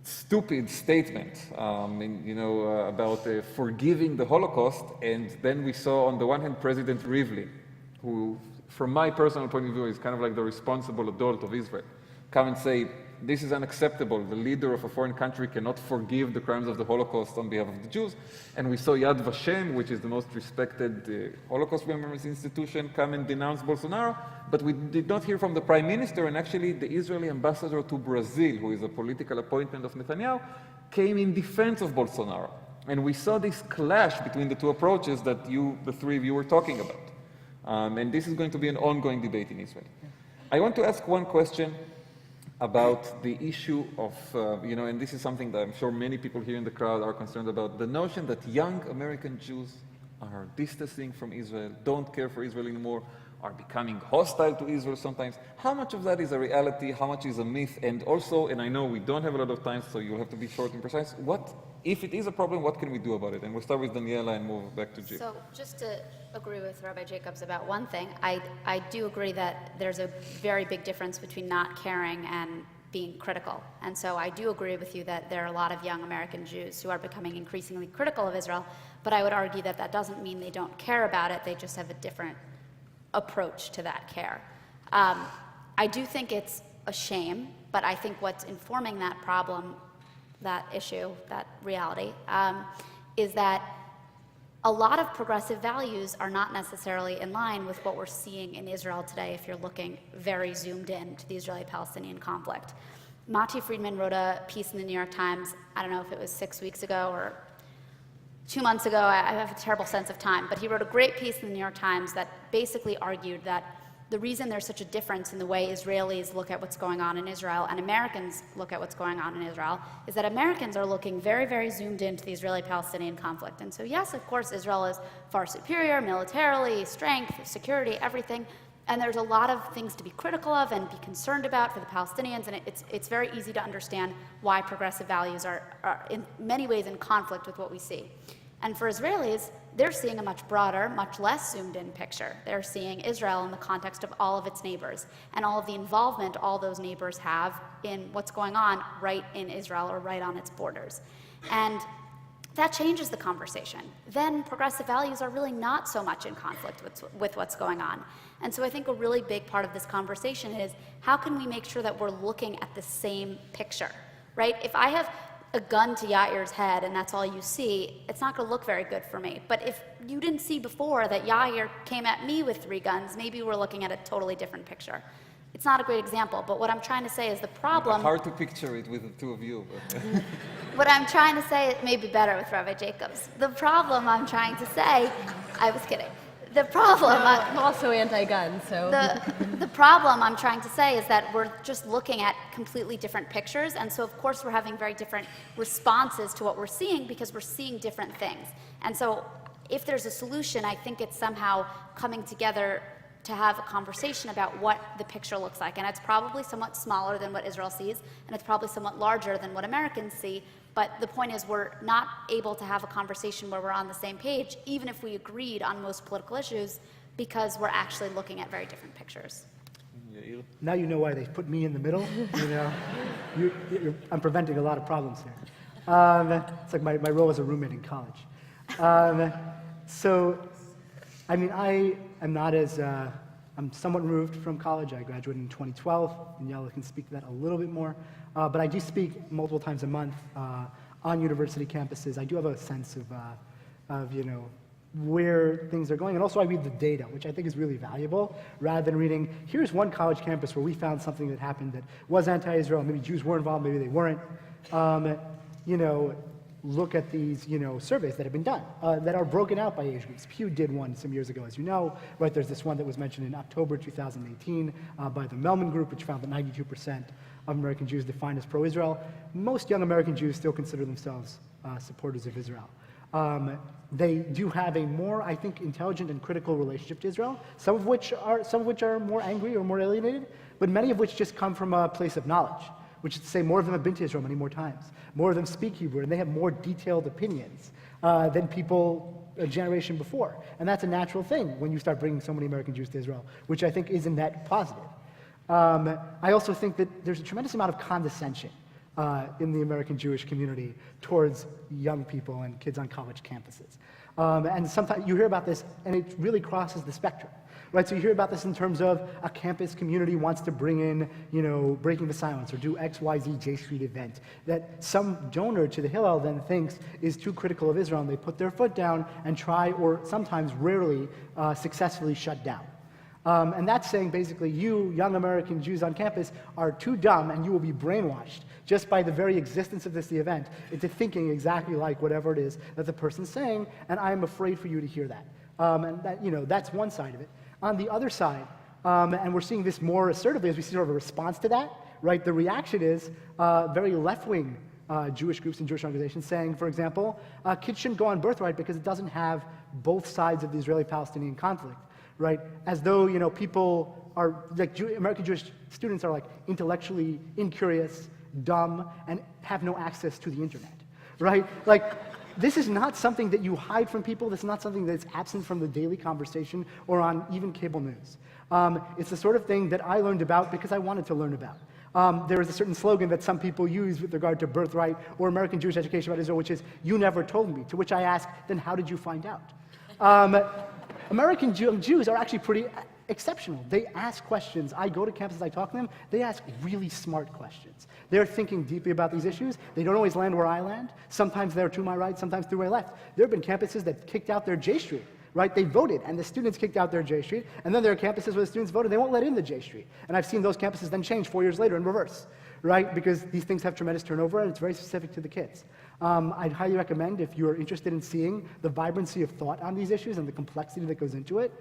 stupid statement, about forgiving the Holocaust, and then we saw on the one hand President Rivlin, who, from my personal point of view, is kind of like the responsible adult of Israel, come and say, this is unacceptable. The leader of a foreign country cannot forgive the crimes of the Holocaust on behalf of the Jews. And we saw Yad Vashem, which is the most respected Holocaust remembrance institution, come and denounce Bolsonaro. But we did not hear from the Prime Minister, and actually the Israeli ambassador to Brazil, who is a political appointment of Netanyahu, came in defense of Bolsonaro. And we saw this clash between the two approaches that the three of you were talking about. And this is going to be an ongoing debate in Israel. I want to ask one question about the issue of, and this is something that I'm sure many people here in the crowd are concerned about, the notion that young American Jews are distancing from Israel, don't care for Israel anymore, are becoming hostile to Israel sometimes. How much of that is a reality? How much is a myth? And also, and I know we don't have a lot of time, so you'll have to be short and precise, if it is a problem, what can we do about it? And we'll start with Daniela and move back to Jill. So just to agree with Rabbi Jacobs about one thing, I do agree that there's a very big difference between not caring and being critical. And so I do agree with you that there are a lot of young American Jews who are becoming increasingly critical of Israel, but I would argue that that doesn't mean they don't care about it, they just have a different approach to that care. I do think it's a shame, but I think what's informing that problem, that issue, that reality, is that a lot of progressive values are not necessarily in line with what we're seeing in Israel today if you're looking very zoomed in to the Israeli-Palestinian conflict. Mati Friedman wrote a piece in the New York Times, I don't know if it was 6 weeks ago or 2 months ago, I have a terrible sense of time, but he wrote a great piece in the New York Times that basically argued that the reason there's such a difference in the way Israelis look at what's going on in Israel and Americans look at what's going on in Israel is that Americans are looking very, very zoomed into the Israeli-Palestinian conflict. And so yes, of course, Israel is far superior militarily, strength, security, everything. And there's a lot of things to be critical of and be concerned about for the Palestinians, and it's very easy to understand why progressive values are in many ways in conflict with what we see. And for Israelis, they're seeing a much broader, much less zoomed-in picture. They're seeing Israel in the context of all of its neighbors and all of the involvement all those neighbors have in what's going on right in Israel or right on its borders. And that changes the conversation. Then progressive values are really not so much in conflict with what's going on. And so I think a really big part of this conversation is how can we make sure that we're looking at the same picture, right? If I have a gun to Yair's head and that's all you see, it's not going to look very good for me. But if you didn't see before that Yair came at me with 3 guns, maybe we're looking at a totally different picture. It's not a great example, but what I'm trying to say is the problem... Hard to picture it with the two of you. But what I'm trying to say, it may be better with Rabbi Jacobs. The problem I'm trying to say, I was kidding. The problem... I'm also anti-gun, so... The problem I'm trying to say is that we're just looking at completely different pictures, and so of course we're having very different responses to what we're seeing because we're seeing different things. And so if there's a solution, I think it's somehow coming together to have a conversation about what the picture looks like. And it's probably somewhat smaller than what Israel sees, and it's probably somewhat larger than what Americans see. But the point is we're not able to have a conversation where we're on the same page, even if we agreed on most political issues, because we're actually looking at very different pictures. Yair? Now you know why they put me in the middle. You know, I'm preventing a lot of problems here. It's like my role as a roommate in college. So, I mean, I am not as, I'm somewhat removed from college. I graduated in 2012. Daniela can speak to that a little bit more. But I do speak multiple times a month on university campuses. I do have a sense of you know, where things are going. And also I read the data, which I think is really valuable, rather than reading, here's one college campus where we found something that happened that was anti-Israel. Maybe Jews were involved, maybe they weren't. You know, look at these, you know, surveys that have been done that are broken out by age groups. Pew did one some years ago, as you know, right? There's this one that was mentioned in October 2018 by the Melman Group, which found that 92% of American Jews defined as pro-Israel. Most young American Jews still consider themselves supporters of Israel. They do have a more, I think, intelligent and critical relationship to Israel, some of which are more angry or more alienated, but many of which just come from a place of knowledge, which is to say more of them have been to Israel many more times. More of them speak Hebrew, and they have more detailed opinions than people a generation before. And that's a natural thing when you start bringing so many American Jews to Israel, which I think is a net positive. I also think that there's a tremendous amount of condescension in the American Jewish community towards young people and kids on college campuses. And sometimes you hear about this, and it really crosses the spectrum. Right, so you hear about this in terms of a campus community wants to bring in, you know, breaking the silence or do XYZ J Street event that some donor to the Hillel then thinks is too critical of Israel, and they put their foot down and try, or sometimes rarely, successfully shut down. And that's saying basically you, young American Jews on campus, are too dumb and you will be brainwashed just by the very existence of this event into thinking exactly like whatever it is that the person's saying, and I'm afraid for you to hear that. And that, you know, that's one side of it. On the other side, and we're seeing this more assertively as we see sort of a response to that, right? The reaction is very left-wing Jewish groups and Jewish organizations saying, for example, kids shouldn't go on birthright because it doesn't have both sides of the Israeli-Palestinian conflict, right? As though, you know, people are, like American Jewish students are like intellectually incurious, dumb, and have no access to the internet, right? Like, this is not something that you hide from people. This is not something that's absent from the daily conversation or on even cable news. It's the sort of thing that I learned about because I wanted to learn about. There is a certain slogan that some people use with regard to birthright or American Jewish education about Israel, which is, you never told me, to which I ask, then how did you find out? American Jews are actually pretty exceptional. They ask questions. I go to campuses, I talk to them, they ask really smart questions. They're thinking deeply about these issues. They don't always land where I land. Sometimes they're to my right, sometimes to my left. There have been campuses that kicked out their J Street, right? They voted, and the students kicked out their J Street, and then there are campuses where the students voted, they won't let in the J Street. And I've seen those campuses then change 4 years later in reverse, right? Because these things have tremendous turnover, and it's very specific to the kids. I'd highly recommend, if you're interested in seeing the vibrancy of thought on these issues and the complexity that goes into it,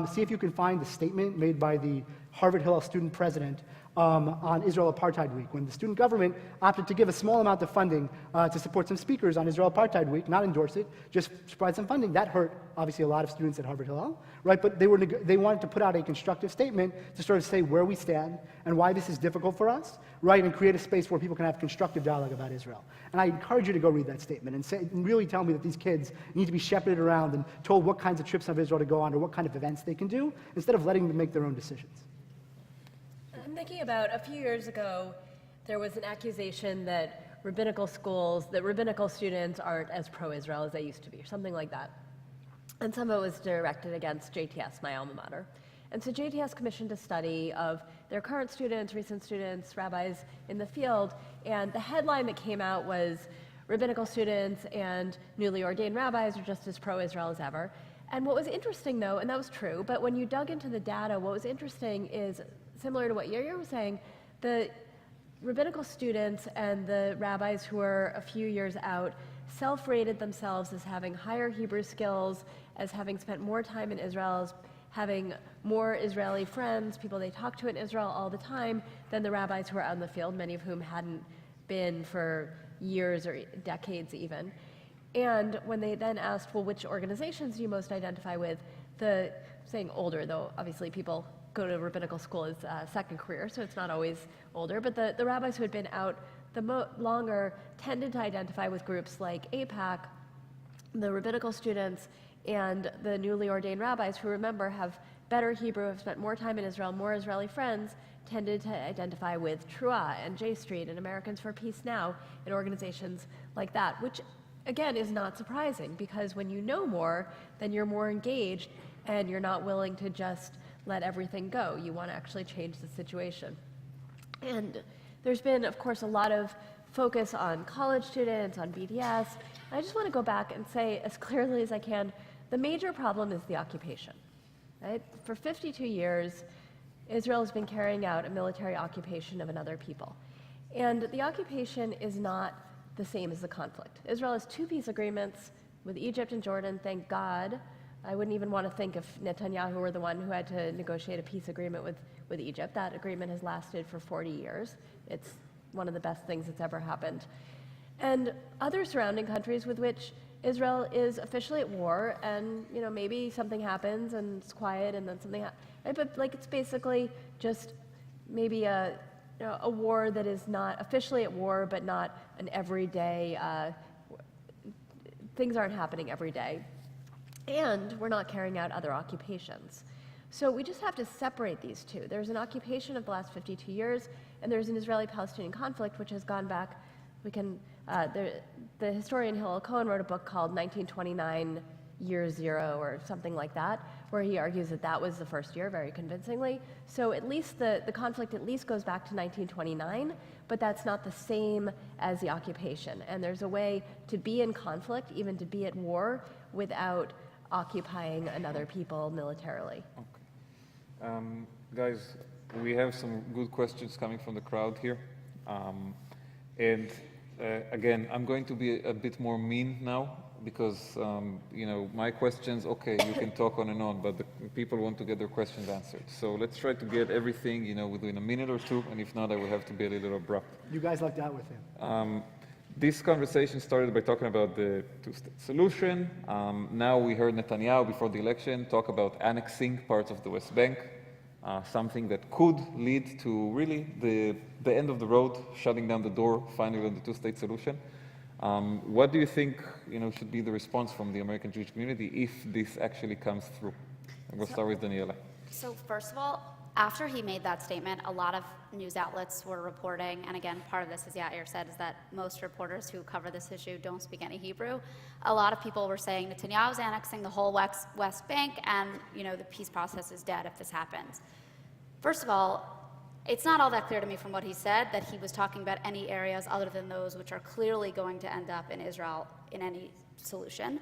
see if you can find the statement made by the Harvard Hillel student president on Israel Apartheid Week, when the student government opted to give a small amount of funding to support some speakers on Israel Apartheid Week, not endorse it, just provide some funding. That hurt, obviously, a lot of students at Harvard Hillel, right? But they wanted to put out a constructive statement to sort of say where we stand and why this is difficult for us, right? And create a space where people can have constructive dialogue about Israel. And I encourage you to go read that statement and really tell me that these kids need to be shepherded around and told what kinds of trips of Israel to go on or what kind of events they can do, instead of letting them make their own decisions. I'm thinking about a few years ago, there was an accusation that rabbinical students aren't as pro-Israel as they used to be, or something like that. And some of it was directed against JTS, my alma mater. And so JTS commissioned a study of their current students, recent students, rabbis in the field, and the headline that came out was, rabbinical students and newly ordained rabbis are just as pro-Israel as ever. And what was interesting, though, and that was true, but when you dug into the data, what was interesting is, similar to what Yair was saying, the rabbinical students and the rabbis who were a few years out self-rated themselves as having higher Hebrew skills, as having spent more time in Israel, as having more Israeli friends, people they talk to in Israel all the time, than the rabbis who were out in the field, many of whom hadn't been for years or decades even. And when they then asked, well, which organizations do you most identify with, saying older, though obviously people go to rabbinical school as a second career, so it's not always older, but the rabbis who had been out the longer tended to identify with groups like AIPAC, the rabbinical students, and the newly ordained rabbis who, remember, have better Hebrew, have spent more time in Israel, more Israeli friends, tended to identify with Trua and J Street and Americans for Peace Now and organizations like that, which again is not surprising, because when you know more, then you're more engaged and you're not willing to just let everything go. You want to actually change the situation. And there's been, of course, a lot of focus on college students, on BDS. I just want to go back and say as clearly as I can, the major problem is the occupation. Right? For 52 years, Israel has been carrying out a military occupation of another people. And the occupation is not the same as the conflict. Israel has two peace agreements with Egypt and Jordan, thank God. I wouldn't even want to think if Netanyahu were the one who had to negotiate a peace agreement with Egypt. That agreement has lasted for 40 years. It's one of the best things that's ever happened. And other surrounding countries with which Israel is officially at war, and maybe something happens and it's quiet and then something happens. Right? But it's basically just maybe a war that is not officially at war, but not an everyday, things aren't happening every day. And we're not carrying out other occupations. So we just have to separate these two. There's an occupation of the last 52 years, and there's an Israeli-Palestinian conflict which has gone back. The historian Hillel Cohen wrote a book called 1929 Year Zero or something like that, where he argues that that was the first year very convincingly. So at least the conflict at least goes back to 1929, but that's not the same as the occupation. And there's a way to be in conflict, even to be at war, without occupying another people militarily. Okay. Guys, we have some good questions coming from the crowd here. Again, I'm going to be a bit more mean now because, my questions, okay, you can talk on and on, but the people want to get their questions answered. So let's try to get everything, within a minute or two, and if not, I will have to be a little abrupt. You guys lucked out with him. This conversation started by talking about the two-state solution. Now we heard Netanyahu before the election talk about annexing parts of the West Bank, something that could lead to really the end of the road, shutting down the door finally on the two-state solution. What do you think should be the response from the American Jewish community if this actually comes through? I'm going to start with Daniela. So first of all, after he made that statement, a lot of news outlets were reporting, and again, part of this, as Yair said, is that most reporters who cover this issue don't speak any Hebrew. A lot of people were saying Netanyahu's annexing the whole West Bank, and the peace process is dead if this happens. First of all, it's not all that clear to me from what he said that he was talking about any areas other than those which are clearly going to end up in Israel in any solution.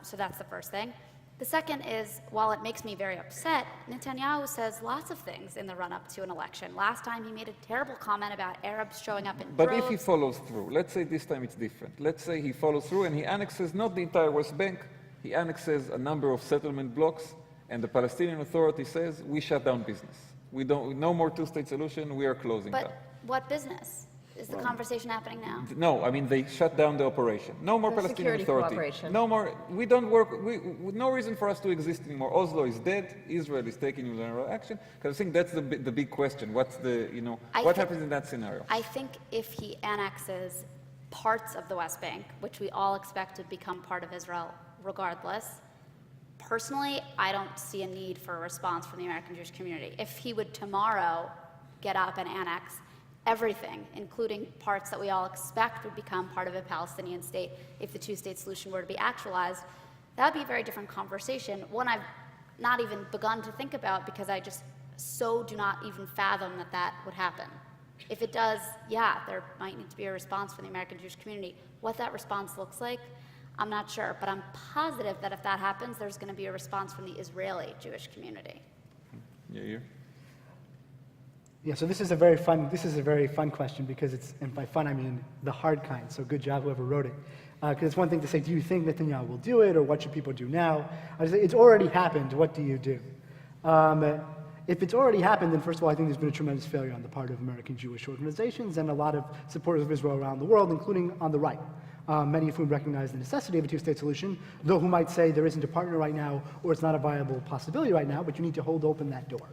So that's the first thing. The second is, while it makes me very upset, Netanyahu says lots of things in the run-up to an election. Last time he made a terrible comment about Arabs showing up in But droves. if he follows through, let's say this time it's different. Let's say he follows through and he annexes not the entire West Bank, he annexes a number of settlement blocks, and the Palestinian Authority says, we shut down business. No more two-state solution, we are closing down. But what business? Is the conversation happening now? No, I mean, they shut down the operation. No more The Palestinian security Authority. cooperation. No more, we don't work, no reason for us to exist anymore. Oslo is dead, Israel is taking unilateral action, because I think that's the big question. What's the, what happens in that scenario? I think if he annexes parts of the West Bank, which we all expect to become part of Israel regardless, personally, I don't see a need for a response from the American Jewish community. If he would tomorrow get up and annex everything, including parts that we all expect would become part of a Palestinian state if the two-state solution were to be actualized, that would be a very different conversation, one I've not even begun to think about because I just so do not even fathom that that would happen. If it does, yeah, there might need to be a response from the American Jewish community. What that response looks like, I'm not sure, but I'm positive that if that happens, there's going to be a response from the Israeli Jewish community. Yair? Yeah, so this is a very fun question because it's, and by fun I mean the hard kind, so good job whoever wrote it. Because it's one thing to say, do you think Netanyahu will do it, or what should people do now? I say, it's already happened, what do you do? If it's already happened, then first of all, I think there's been a tremendous failure on the part of American Jewish organizations and a lot of supporters of Israel around the world, including on the right. Many of whom recognize the necessity of a two-state solution, though who might say there isn't a partner right now, or it's not a viable possibility right now, but you need to hold open that door.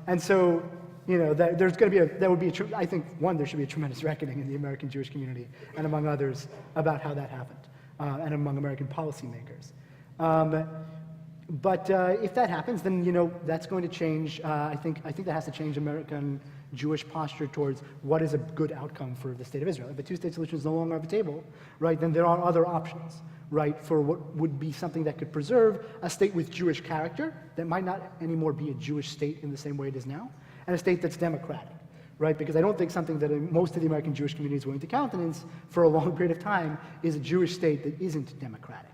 And so, there's going to be I think, one, there should be a tremendous reckoning in the American Jewish community, and among others, about how that happened, and among American policymakers. But if that happens, then, that's going to change, I think that has to change American Jewish posture towards what is a good outcome for the state of Israel. If a two-state solution is no longer on the table, right, then there are other options, right, for what would be something that could preserve a state with Jewish character that might not anymore be a Jewish state in the same way it is now, and a state that's democratic, right? Because I don't think something that most of the American Jewish community is willing to countenance for a long period of time is a Jewish state that isn't democratic.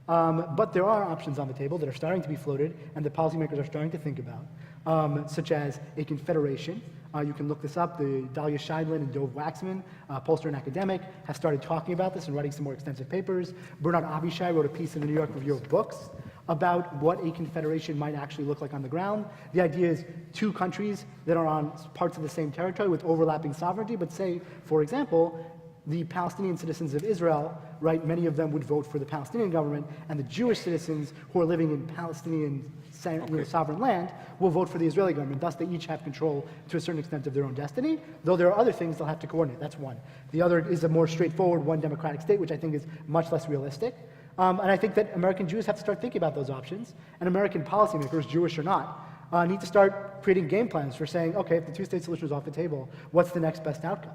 But there are options on the table that are starting to be floated and that policymakers are starting to think about, such as a confederation. You can look this up. The Dahlia Scheidlin and Dov Waxman, pollster and academic, have started talking about this and writing some more extensive papers. Bernard Abishai wrote a piece in the New York Review of Books about what a confederation might actually look like on the ground. The idea is two countries that are on parts of the same territory with overlapping sovereignty, but say, for example, the Palestinian citizens of Israel, right, many of them would vote for the Palestinian government, and the Jewish citizens who are living in Palestinian sovereign land will vote for the Israeli government. Thus, they each have control to a certain extent of their own destiny, though there are other things they'll have to coordinate. That's one. The other is a more straightforward one democratic state, which I think is much less realistic. And I think that American Jews have to start thinking about those options, and American policymakers, Jewish or not, need to start creating game plans for saying, okay, if the two-state solution is off the table, what's the next best outcome?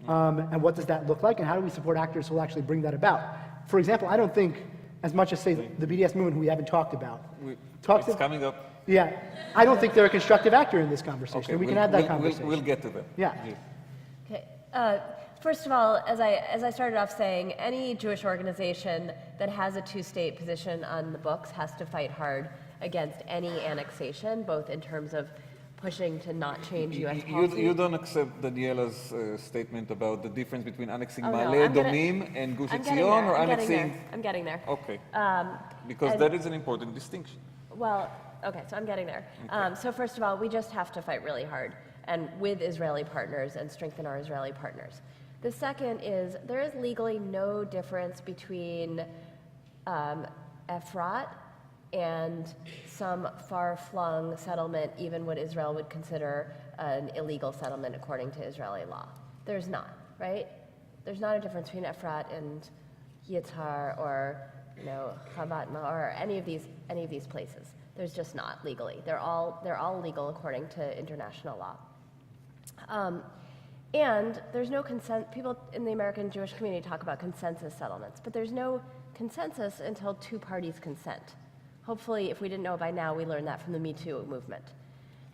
And what does that look like, and how do we support actors who will actually bring that about? For example, I don't think, as much as, say, the BDS movement, who we haven't talked about. It's coming up. Yeah, I don't think they're a constructive actor in this conversation. Okay, we can have that conversation. We'll get to that. Yeah. Okay. First of all, as I started off saying, any Jewish organization that has a two-state position on the books has to fight hard against any annexation, both in terms of pushing to not change U.S. policy. You don't accept Daniela's statement about the difference between annexing Oh, no, Ma'ale I'm gonna- Adumim and Gush I'm Etzion, getting there. or I'm annexing... getting there. I'm getting there. Okay. Because and- that is an important distinction. Well, okay, so I'm getting there. Okay. So first of all, we just have to fight really hard and with Israeli partners and strengthen our Israeli partners. The second is there is legally no difference between Efrat and some far-flung settlement, even what Israel would consider an illegal settlement according to Israeli law. There's not, right? There's not a difference between Efrat and Yitzhar or Chabat or any of these places. There's just not legally. They're all legal according to international law. And there's no consent. People in the American Jewish community talk about consensus settlements, but there's no consensus until two parties consent. Hopefully, if we didn't know by now, we learned that from the Me Too movement.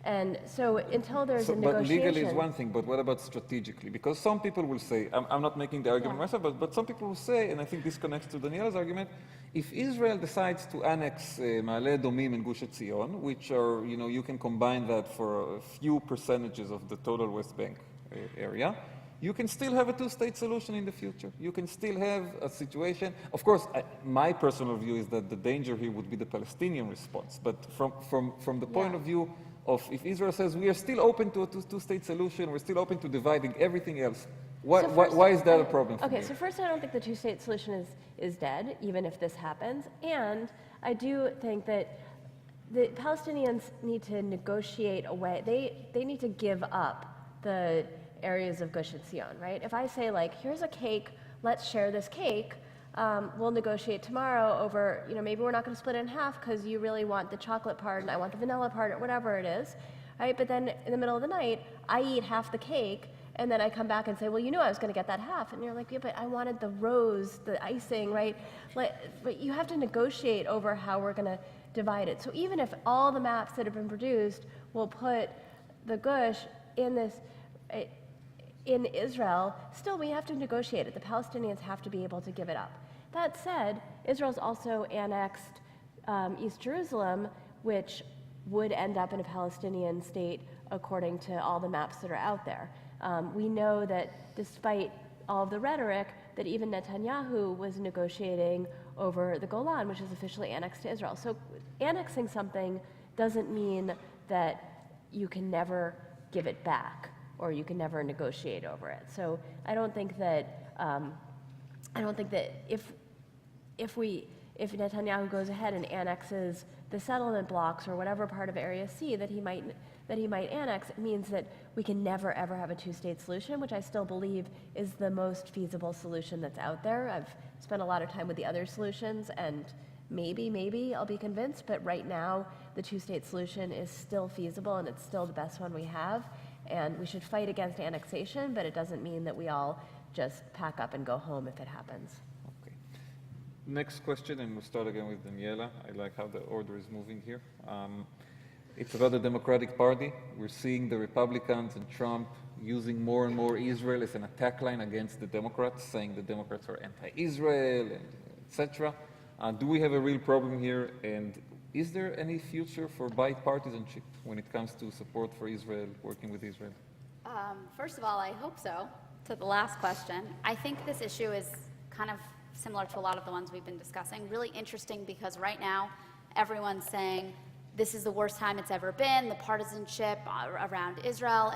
And so until there's a But negotiation... legally is one thing, but what about strategically? Because some people will say, I'm not making the argument myself, but some people will say, and I think this connects to Daniela's argument, if Israel decides to annex Ma'ale Adumim and Gush Etzion, which are, you can combine that for a few percentages of the total West Bank area, you can still have a two-state solution in the future. You can still have a situation. Of course, my personal view is that the danger here would be the Palestinian response. But from the point of view of if Israel says we are still open to a two-state solution, we're still open to dividing everything else, why is that a problem? Okay, so first, I don't think the two-state solution is dead, even if this happens. And I do think that the Palestinians need to negotiate a way. They need to give up the areas of Gush Etzion, right? If I say, like, here's a cake, let's share this cake, we'll negotiate tomorrow over, maybe we're not going to split it in half because you really want the chocolate part and I want the vanilla part or whatever it is, right? But then in the middle of the night, I eat half the cake and then I come back and say, well, I was going to get that half. And you're like, yeah, but I wanted the rose, the icing, right? But you have to negotiate over how we're going to divide it. So even if all the maps that have been produced will put the Gush in Israel, still we have to negotiate it. The Palestinians have to be able to give it up. That said, Israel's also annexed East Jerusalem, which would end up in a Palestinian state according to all the maps that are out there. We know that despite all of the rhetoric, that even Netanyahu was negotiating over the Golan, which is officially annexed to Israel. So annexing something doesn't mean that you can never give it back or you can never negotiate over it. So I don't think that if Netanyahu goes ahead and annexes the settlement blocks or whatever part of Area C that he might annex, it means that we can never ever have a two-state solution, which I still believe is the most feasible solution that's out there. I've spent a lot of time with the other solutions, and maybe I'll be convinced, but right now the two-state solution is still feasible and it's still the best one we have. And we should fight against annexation, but it doesn't mean that we all just pack up and go home if it happens. Okay. Next question, and we'll start again with Daniela. I like how the order is moving here. It's about the Democratic Party. We're seeing the Republicans and Trump using more and more Israel as an attack line against the Democrats, saying the Democrats are anti-Israel, etc. Do we have a real problem here? And is there any future for bipartisanship when it comes to support for Israel, working with Israel? First of all, I hope so. To the last question, I think this issue is kind of similar to a lot of the ones we've been discussing. Really interesting because right now everyone's saying this is the worst time it's ever been, the partisanship around Israel,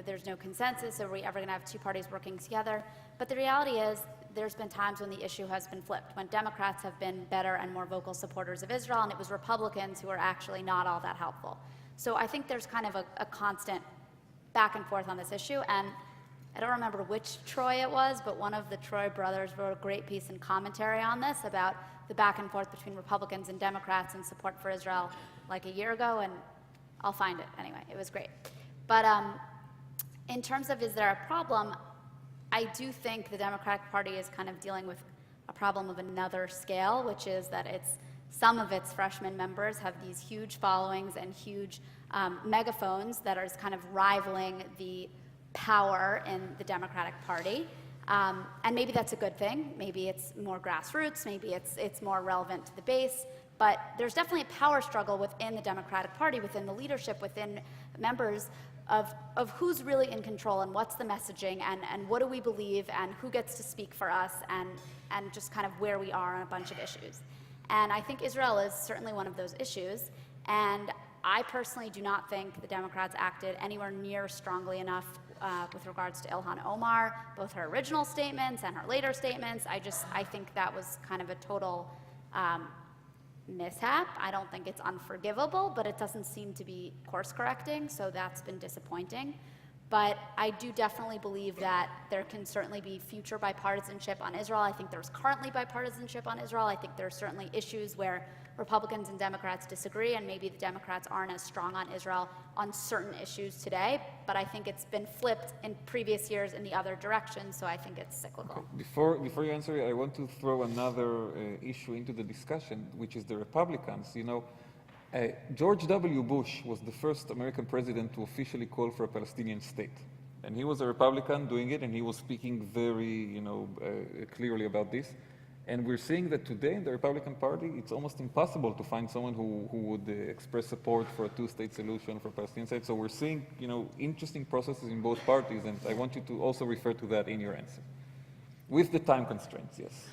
there's no consensus, are we ever going to have two parties working together? But the reality is there's been times when the issue has been flipped, when Democrats have been better and more vocal supporters of Israel, and it was Republicans who were actually not all that helpful. So I think there's kind of a constant back and forth on this issue, and I don't remember which Troy it was, but one of the Troy brothers wrote a great piece in commentary on this about the back and forth between Republicans and Democrats in support for Israel like a year ago, and I'll find it anyway. It was great. But in terms of is there a problem, I do think the Democratic Party is kind of dealing with a problem of another scale, which is that some of its freshman members have these huge followings and huge megaphones that are kind of rivaling the power in the Democratic Party. And maybe that's a good thing. Maybe it's more grassroots. Maybe it's more relevant to the base. But there's definitely a power struggle within the Democratic Party, within the leadership, within members of who's really in control and what's the messaging and what do we believe and who gets to speak for us and just kind of where we are on a bunch of issues. And I think Israel is certainly one of those issues. And I personally do not think the Democrats acted anywhere near strongly enough with regards to Ilhan Omar, both her original statements and her later statements. I think that was kind of a total mishap. I don't think it's unforgivable, but it doesn't seem to be course correcting, so that's been disappointing. But I do definitely believe that there can certainly be future bipartisanship on Israel. I think there's currently bipartisanship on Israel. I think there are certainly issues where Republicans and Democrats disagree, and maybe the Democrats aren't as strong on Israel on certain issues today. But I think it's been flipped in previous years in the other direction, so I think it's cyclical. Before you answer, I want to throw another issue into the discussion, which is the Republicans. You know, George W. Bush was the first American president to officially call for a Palestinian state. And he was a Republican doing it, and he was speaking very, clearly about this. And we're seeing that today in the Republican Party, it's almost impossible to find someone who would express support for a two-state solution for a Palestinian state. So we're seeing, interesting processes in both parties, and I want you to also refer to that in your answer. With the time constraints, yes.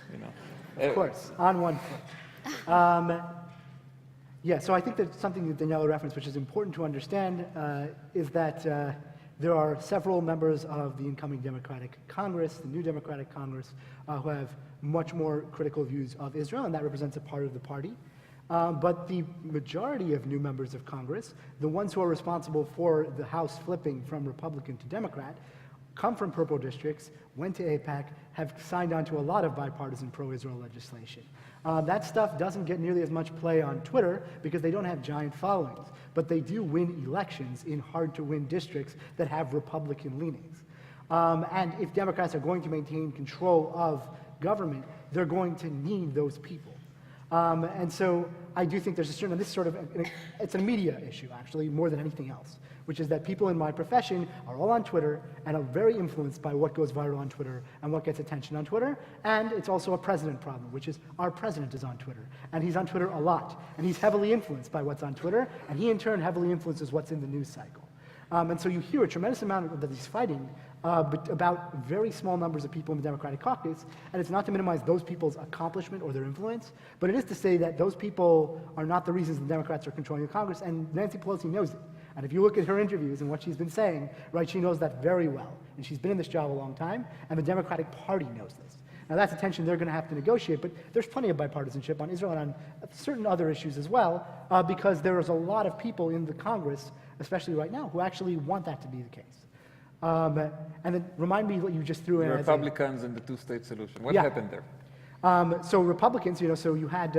Of course, on one foot. Yeah, so I think that something that Daniela referenced, which is important to understand, is that there are several members of the incoming Democratic Congress, the new Democratic Congress, who have much more critical views of Israel, and that represents a part of the party. But the majority of new members of Congress, the ones who are responsible for the House flipping from Republican to Democrat, come from purple districts, went to AIPAC, have signed on to a lot of bipartisan pro-Israel legislation. That stuff doesn't get nearly as much play on Twitter because they don't have giant followings, but they do win elections in hard-to-win districts that have Republican leanings. And if Democrats are going to maintain control of government, they're going to need those people. And so I do think there's a certain, this is sort of, it's a media issue actually, more than anything else, which is that people in my profession are all on Twitter and are very influenced by what goes viral on Twitter and what gets attention on Twitter. And it's also a president problem, which is our president is on Twitter. And he's on Twitter a lot. And he's heavily influenced by what's on Twitter. And he in turn heavily influences what's in the news cycle. And so you hear a tremendous amount of these fighting about very small numbers of people in the Democratic caucus, and it's not to minimize those people's accomplishment or their influence, but it is to say that those people are not the reasons the Democrats are controlling the Congress, and Nancy Pelosi knows it. And if you look at her interviews and what she's been saying, right, she knows that very well, and she's been in this job a long time, and the Democratic Party knows this. Now that's a tension they're going to have to negotiate, but there's plenty of bipartisanship on Israel and on certain other issues as well, because there is a lot of people in the Congress, especially right now, who actually want that to be the case. And then remind me what you just threw in. The Republicans and the two-state solution. What happened there? So Republicans, so you had,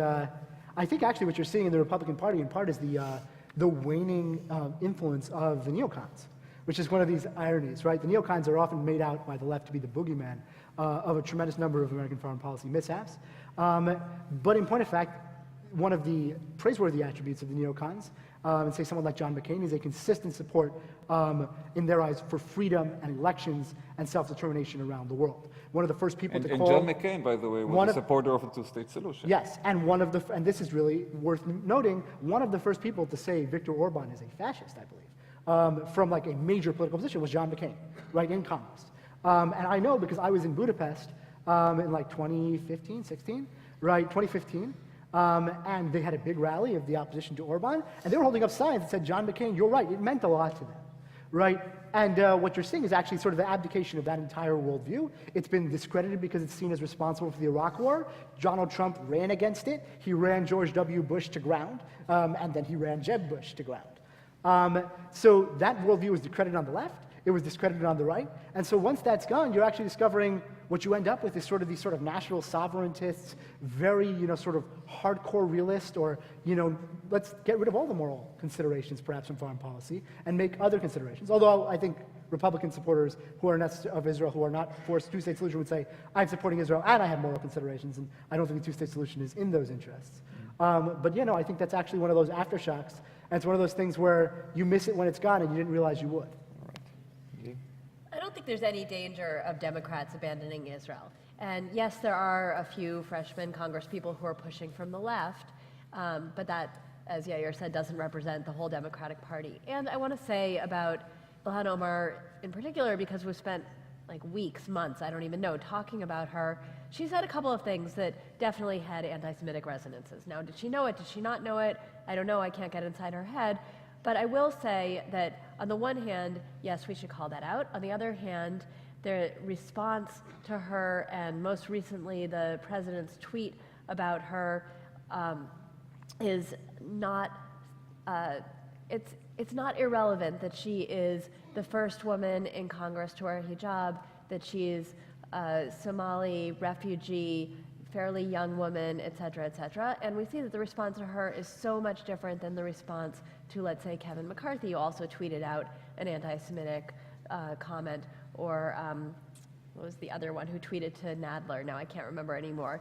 I think actually what you're seeing in the Republican Party in part is the waning influence of the neocons, which is one of these ironies, right? The neocons are often made out by the left to be the boogeyman of a tremendous number of American foreign policy mishaps. But in point of fact, one of the praiseworthy attributes of the neocons, and say someone like John McCain, is a consistent support in their eyes for freedom and elections and self-determination around the world. One of the first people to call... And John McCain, by the way, was a supporter of a two-state solution. Yes, and and this is really worth noting, one of the first people to say Viktor Orban is a fascist, I believe, from like a major political position was John McCain, right, in Congress. And I know because I was in Budapest in like 2015, 16, right, 2015, and they had a big rally of the opposition to Orban, and they were holding up signs that said, John McCain, you're right, it meant a lot to them, right? And what you're seeing is actually sort of the abdication of that entire worldview. It's been discredited because it's seen as responsible for the Iraq War. Donald Trump ran against it. He ran George W. Bush to ground, and then he ran Jeb Bush to ground. So that worldview was discredited on the left. It was discredited on the right. And so once that's gone, you're actually discovering what you end up with is sort of these sort of national sovereigntists, very, sort of hardcore realist, or, let's get rid of all the moral considerations perhaps from foreign policy and make other considerations. Although I think Republican supporters who are not of Israel, who are not for a two-state solution, would say, I'm supporting Israel and I have moral considerations, and I don't think the two-state solution is in those interests. But, I think that's actually one of those aftershocks, and it's one of those things where you miss it when it's gone and you didn't realize you would. I don't think there's any danger of Democrats abandoning Israel. And yes, there are a few freshman congresspeople who are pushing from the left, but that, as Yair said, doesn't represent the whole Democratic Party. And I want to say about Ilhan Omar in particular, because we've spent like weeks, months, I don't even know, talking about her. She said a couple of things that definitely had anti-Semitic resonances. Now, did she know it? Did she not know it? I don't know. I can't get inside her head. But I will say that on the one hand, yes, we should call that out. On the other hand, the response to her, and most recently the president's tweet about her, is not, it's not irrelevant that she is the first woman in Congress to wear a hijab, that she is a Somali refugee, fairly young woman, et cetera, and we see that the response to her is so much different than the response to, let's say, Kevin McCarthy, who also tweeted out an anti-Semitic comment, or what was the other one who tweeted to Nadler? Now I can't remember anymore.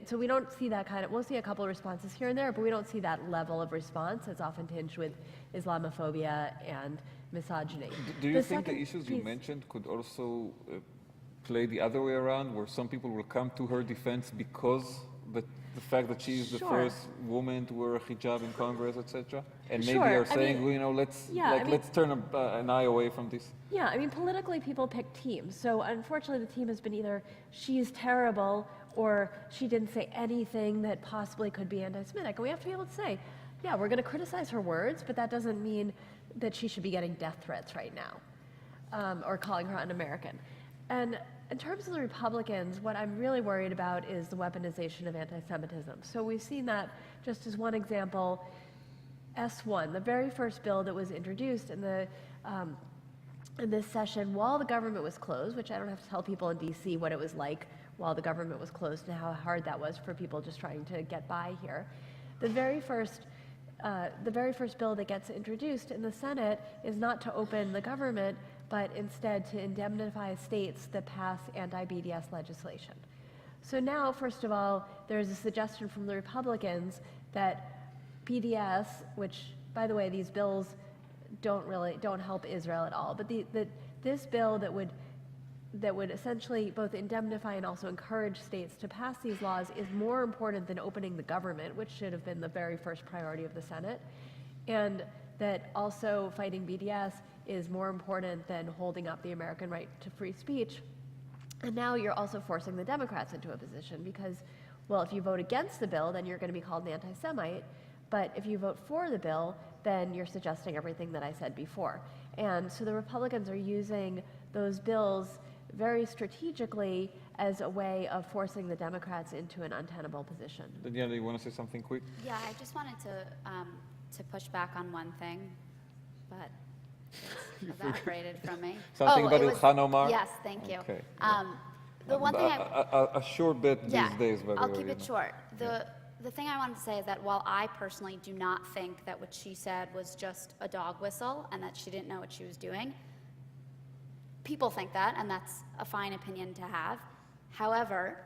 So we don't see that we'll see a couple of responses here and there, but we don't see that level of response. It's often tinged with Islamophobia and misogyny. Do you think the issues you mentioned could also play the other way around, where some people will come to her defense because the fact that she is the first woman to wear a hijab in Congress, etc., and maybe are saying, let's turn an eye away from this? Yeah, I mean, politically, people pick teams. So unfortunately, the team has been either she's terrible or she didn't say anything that possibly could be anti-Semitic. And we have to be able to say, yeah, we're going to criticize her words, but that doesn't mean that she should be getting death threats right now, or calling her un-American. And in terms of the Republicans, what I'm really worried about is the weaponization of anti-Semitism. So we've seen that, just as one example, S1, the very first bill that was introduced in this session while the government was closed, which I don't have to tell people in DC what it was like while the government was closed and how hard that was for people just trying to get by here. The very first bill that gets introduced in the Senate is not to open the government, but instead to indemnify states that pass anti-BDS legislation. So now, first of all, there's a suggestion from the Republicans that BDS, which, by the way, these bills don't help Israel at all, but this bill that would essentially both indemnify and also encourage states to pass these laws is more important than opening the government, which should have been the very first priority of the Senate, and that also fighting BDS is more important than holding up the American right to free speech. And now you're also forcing the Democrats into a position because, well, if you vote against the bill, then you're going to be called an anti-Semite, but if you vote for the bill, then you're suggesting everything that I said before. And so the Republicans are using those bills very strategically as a way of forcing the Democrats into an untenable position. Daniela, you want to say something quick? Yeah, I just wanted to push back on one thing, but it's evaporated from me. Something about Ilhan Omar? Yes, thank you. Okay. The one thing a short bit these days, by the way. I'll keep it short. The thing I wanted to say is that while I personally do not think that what she said was just a dog whistle and that she didn't know what she was doing, people think that, and that's a fine opinion to have. However,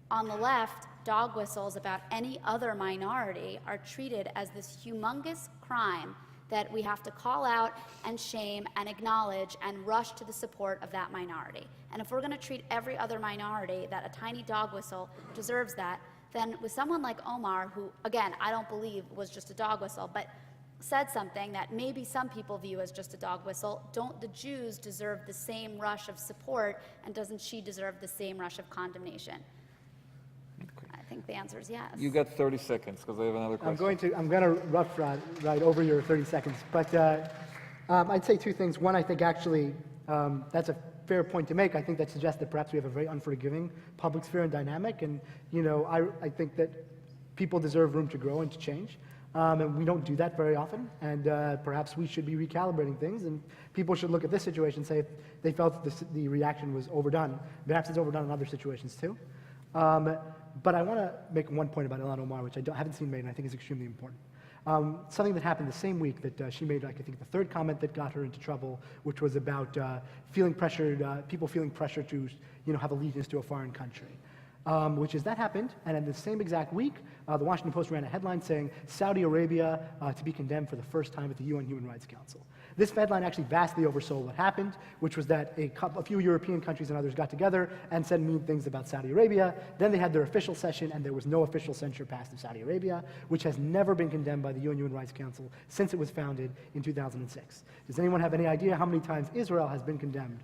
on the left, dog whistles about any other minority are treated as this humongous crime that we have to call out and shame and acknowledge and rush to the support of that minority. And if we're going to treat every other minority that a tiny dog whistle deserves that, then with someone like Omar, who, again, I don't believe was just a dog whistle, but said something that maybe some people view as just a dog whistle, don't the Jews deserve the same rush of support, and doesn't she deserve the same rush of condemnation? I think the answer is yes. You got 30 seconds, because I have another question. I'm going to rough ride over your 30 seconds, but I'd say two things. One, I think actually that's a fair point to make. I think that suggests that perhaps we have a very unforgiving public sphere and dynamic, and I think that people deserve room to grow and to change, and we don't do that very often, and perhaps we should be recalibrating things, and people should look at this situation and say if they felt that the reaction was overdone. Perhaps it's overdone in other situations too. But I want to make one point about Ilhan Omar, which I haven't seen made, and I think is extremely important. Something that happened the same week that she made, I think, the third comment that got her into trouble, which was about feeling pressured, people feeling pressure to, have allegiance to a foreign country. Which is that happened, and in the same exact week, the Washington Post ran a headline saying Saudi Arabia to be condemned for the first time at the UN Human Rights Council. This headline actually vastly oversold what happened, which was that a few European countries and others got together and said mean things about Saudi Arabia. Then they had their official session, and there was no official censure passed of Saudi Arabia, which has never been condemned by the UN Human Rights Council since it was founded in 2006. Does anyone have any idea how many times Israel has been condemned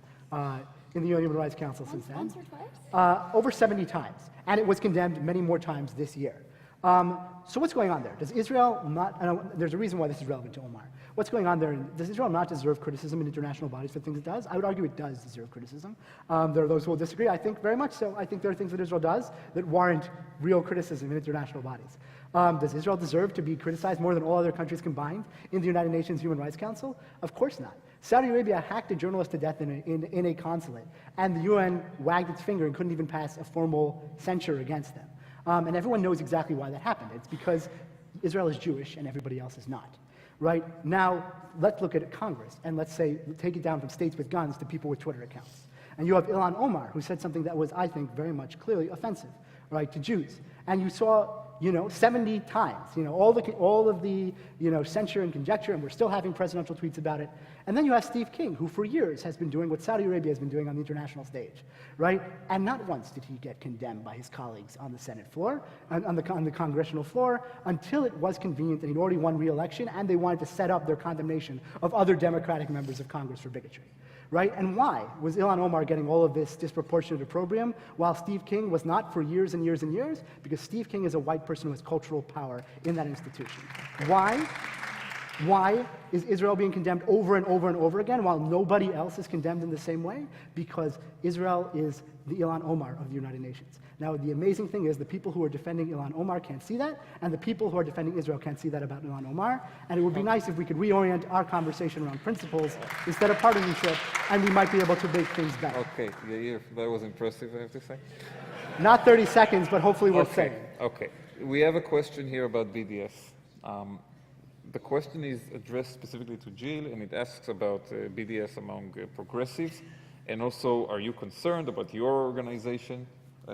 in the UN Human Rights Council since then? Once or twice? Over 70 times, and it was condemned many more times this year. So what's going on there? Does Israel not, there's a reason why this is relevant to Omar. What's going on there? Does Israel not deserve criticism in international bodies for things it does? I would argue it does deserve criticism. There are those who will disagree. I think very much so. I think there are things that Israel does that warrant real criticism in international bodies. Does Israel deserve to be criticized more than all other countries combined in the United Nations Human Rights Council? Of course not. Saudi Arabia hacked a journalist to death in a consulate, and the UN wagged its finger and couldn't even pass a formal censure against them. And everyone knows exactly why that happened. It's because Israel is Jewish and everybody else is not. Right? Now, let's look at Congress, and let's say, take it down from states with guns to people with Twitter accounts. And you have Ilhan Omar, who said something that was, I think, very much clearly offensive, right, to Jews. And you saw, 70 times, all of the, censure and conjecture, and we're still having presidential tweets about it. And then you have Steve King, who for years has been doing what Saudi Arabia has been doing on the international stage, right? And not once did he get condemned by his colleagues on the Senate floor, on the congressional floor, until it was convenient that he'd already won re-election, and they wanted to set up their condemnation of other Democratic members of Congress for bigotry. Right? And why was Ilhan Omar getting all of this disproportionate opprobrium while Steve King was not for years and years and years? Because Steve King is a white person who has cultural power in that institution. Why? Why is Israel being condemned over and over and over again while nobody else is condemned in the same way? Because Israel is the Ilhan Omar of the United Nations. Now, the amazing thing is the people who are defending Ilhan Omar can't see that, and the people who are defending Israel can't see that about Ilhan Omar. And it would be nice if we could reorient our conversation around principles instead of partisanship, and we might be able to make things better. Okay, Yair, that was impressive, I have to say. Not 30 seconds, but hopefully worth saying. Okay. We have a question here about BDS. The question is addressed specifically to Jill, and it asks about BDS among progressives, and also, are you concerned about your organization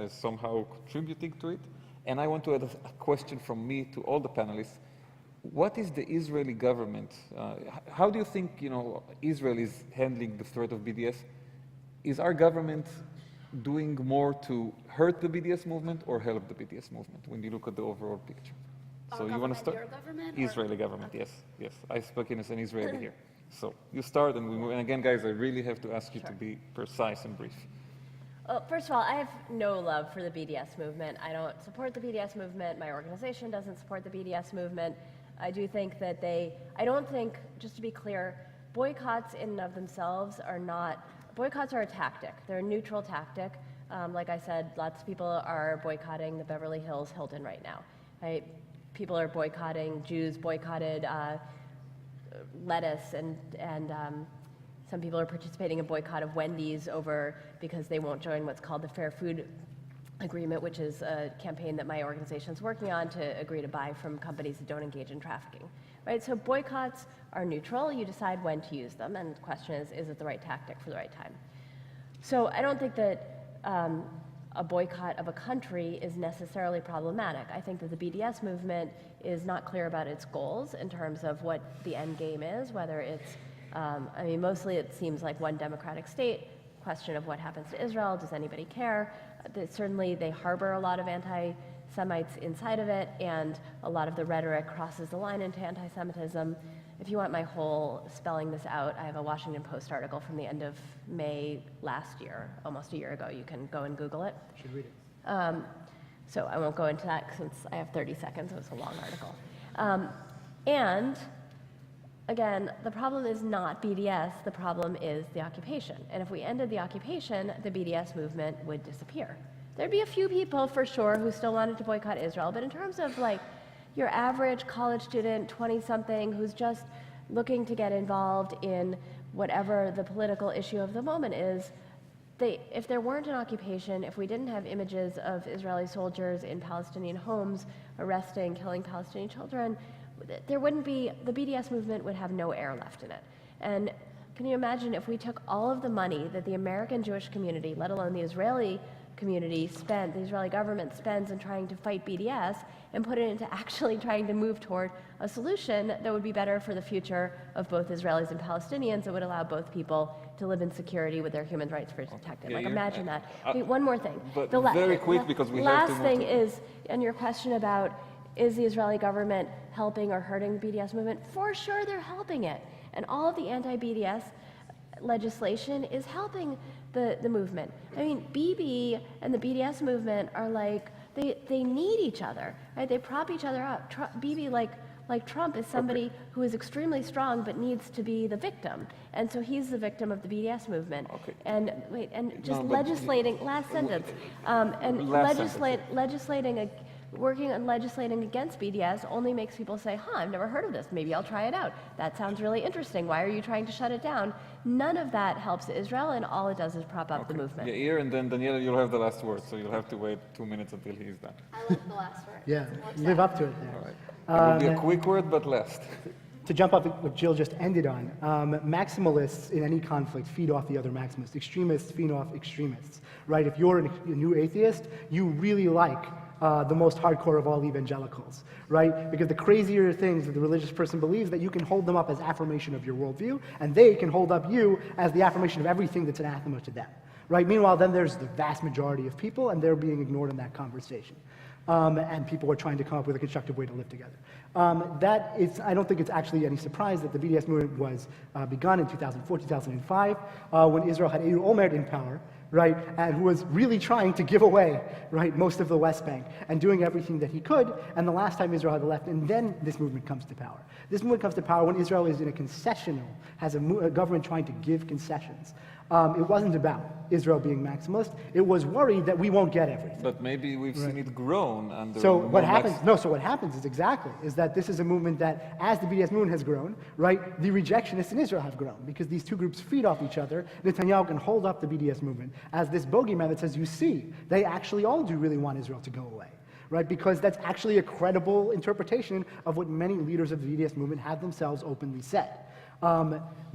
somehow contributing to it? And I want to add a question from me to all the panelists. What is the Israeli government? How do you think Israel is handling the threat of BDS? Is our government doing more to hurt the BDS movement or help the BDS movement when you look at the overall picture? So you want to start? Your government? Israeli government, yes, yes. I spoke in as an Israeli here. So you start, and we move. And again, guys, I really have to ask you to be precise and brief. Well, first of all, I have no love for the BDS movement. I don't support the BDS movement. My organization doesn't support the BDS movement. I do think that I don't think, just to be clear, boycotts in and of themselves are not, boycotts are a tactic. They're a neutral tactic. Like I said, lots of people are boycotting the Beverly Hills Hilton right now, right? People are boycotting, Jews boycotted lettuce, and some people are participating in boycott of Wendy's because they won't join what's called the Fair Food Agreement, which is a campaign that my organization is working on to agree to buy from companies that don't engage in trafficking. Right? So boycotts are neutral. You decide when to use them, and the question is it the right tactic for the right time? So I don't think that a boycott of a country is necessarily problematic. I think that the BDS movement is not clear about its goals in terms of what the end game is, whether it's, mostly it seems like one democratic state, question of what happens to Israel, does anybody care? Certainly they harbor a lot of anti-Semites inside of it, and a lot of the rhetoric crosses the line into anti-Semitism. If you want my whole spelling this out, I have a Washington Post article from the end of May last year, almost a year ago. You can go and Google it. You should read it. So I won't go into that since I have 30 seconds. It was a long article. And again, the problem is not BDS. The problem is the occupation. And if we ended the occupation, the BDS movement would disappear. There'd be a few people for sure who still wanted to boycott Israel, but in terms of like your average college student, 20-something, who's just looking to get involved in whatever the political issue of the moment is, if there weren't an occupation, if we didn't have images of Israeli soldiers in Palestinian homes arresting, killing Palestinian children, there wouldn't be, the BDS movement would have no air left in it. And can you imagine if we took all of the money that the American Jewish community, let alone the Israeli community spent, the Israeli government spends in trying to fight BDS, and put it into actually trying to move toward a solution that would be better for the future of both Israelis and Palestinians, that would allow both people to live in security with their human rights protected. Yeah, like imagine that. Wait, one more thing. But very quick, because we have to move Last thing to... is, on your question about is the Israeli government helping or hurting the BDS movement? For sure they're helping it. And all of the anti-BDS legislation is helping the movement. I mean, Bibi and the BDS movement are like, they need each other, right? They prop each other up. Bibi, like Trump, is somebody who is extremely strong but needs to be the victim. And so he's the victim of the BDS movement. Okay. And wait, and just No, but legislating, last sentence, and Last sentence. legislating working on legislating against BDS only makes people say, I've never heard of this. Maybe I'll try it out. That sounds really interesting. Why are you trying to shut it down? None of that helps Israel, and all it does is prop up the movement. Yair, and then Daniela, you'll have the last word, so you'll have to wait 2 minutes until he's done. I love the last word. Yeah, live up to it there. All right. It will be a quick word, but last. To jump off what Jill just ended on, maximalists in any conflict feed off the other maximalists. Extremists feed off extremists, right? If you're a new atheist, you really like the most hardcore of all evangelicals, right? Because the crazier things that the religious person believes, that you can hold them up as affirmation of your worldview, and they can hold up you as the affirmation of everything that's anathema to them, right? Meanwhile, then there's the vast majority of people, and they're being ignored in that conversation. And people are trying to come up with a constructive way to live together. I don't think it's actually any surprise that the BDS movement was begun in 2004, 2005, when Israel had Ehud Olmert in power, right, and who was really trying to give away, right, most of the West Bank and doing everything that he could, and the last time Israel had left, and then this movement comes to power. This movement comes to power when Israel is in a concessional, has a government trying to give concessions. It wasn't about Israel being maximalist. It was worried that we won't get everything. But maybe we've seen it grown under So what happens is that this is a movement that, as the BDS movement has grown, right, the rejectionists in Israel have grown, because these two groups feed off each other. Netanyahu can hold up the BDS movement as this bogeyman that says, you see, they actually all do really want Israel to go away, right? Because that's actually a credible interpretation of what many leaders of the BDS movement have themselves openly said.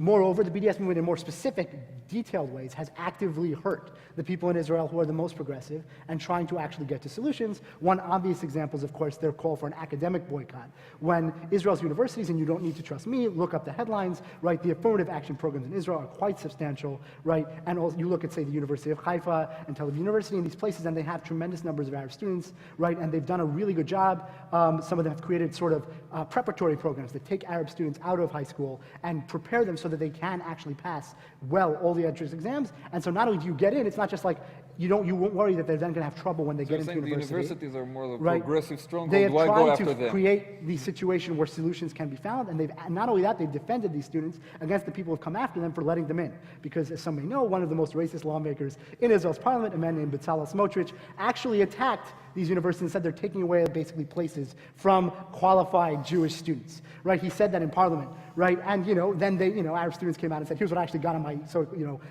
Moreover, the BDS movement in more specific, detailed ways has actively hurt the people in Israel who are the most progressive and trying to actually get to solutions. One obvious example is, of course, their call for an academic boycott. When Israel's universities, and you don't need to trust me, look up the headlines, right, the affirmative action programs in Israel are quite substantial, right, and also you look at, say, the University of Haifa and Tel Aviv University and these places, and they have tremendous numbers of Arab students, right, and they've done a really good job. Some of them have created sort of preparatory programs that take Arab students out of high school and prepare them so that they can actually pass well all the entrance exams. And so not only do you get in, it's not just like you won't worry that they're then going to have trouble when they get into university. The universities are more the right? progressive stronghold. They have Why go tried after to them? create the situation where solutions can be found, and not only that, they've defended these students against the people who have come after them for letting them in. Because as some may know, one of the most racist lawmakers in Israel's parliament, a man named Bezalel Smotrich, actually attacked these universities and said they're taking away basically places from qualified Jewish students, right? He said that in parliament, right? And, then Arab students came out and said, here's what I actually got on my,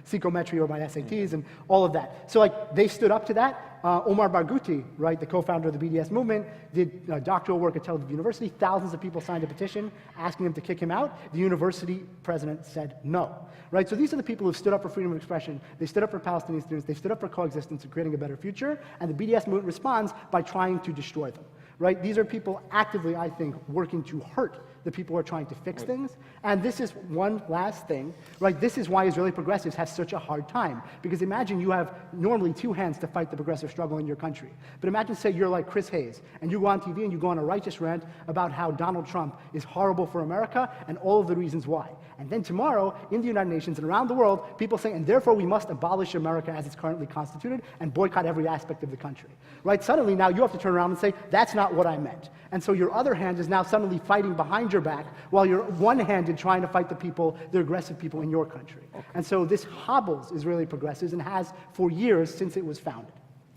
psychometry or my SATs and all of that. So, they stood up to that. Omar Barghouti, right, the co-founder of the BDS movement, did doctoral work at Tel Aviv University. Thousands of people signed a petition asking him to kick him out. The university president said no, right? So these are the people who stood up for freedom of expression. They stood up for Palestinian students. They stood up for coexistence and creating a better future. And the BDS movement responds by trying to destroy them, right? These are people actively, I think, working to hurt the people who are trying to fix things. And this is one last thing, right? This is why Israeli progressives have such a hard time. Because imagine you have normally two hands to fight the progressive struggle in your country. But imagine, say, you're like Chris Hayes, and you go on TV and you go on a righteous rant about how Donald Trump is horrible for America and all of the reasons why. And then tomorrow, in the United Nations and around the world, people say, and therefore we must abolish America as it's currently constituted and boycott every aspect of the country, right? Suddenly now you have to turn around and say, that's not what I meant. And so your other hand is now suddenly fighting behind your back while you're one-handed trying to fight the aggressive people in your country. Okay. And so this hobbles Israeli progressives and has for years since it was founded.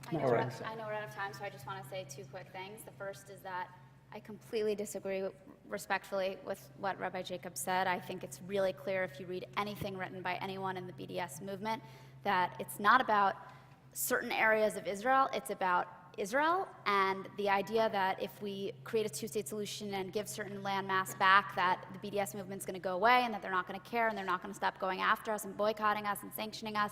I know we're out of time, so I just want to say two quick things. The first is that I completely disagree respectfully with what Rabbi Jacobs said. I think it's really clear if you read anything written by anyone in the BDS movement that it's not about certain areas of Israel, it's about Israel, and the idea that if we create a two-state solution and give certain land mass back, that the BDS movement's going to go away and that they're not going to care and they're not going to stop going after us and boycotting us and sanctioning us.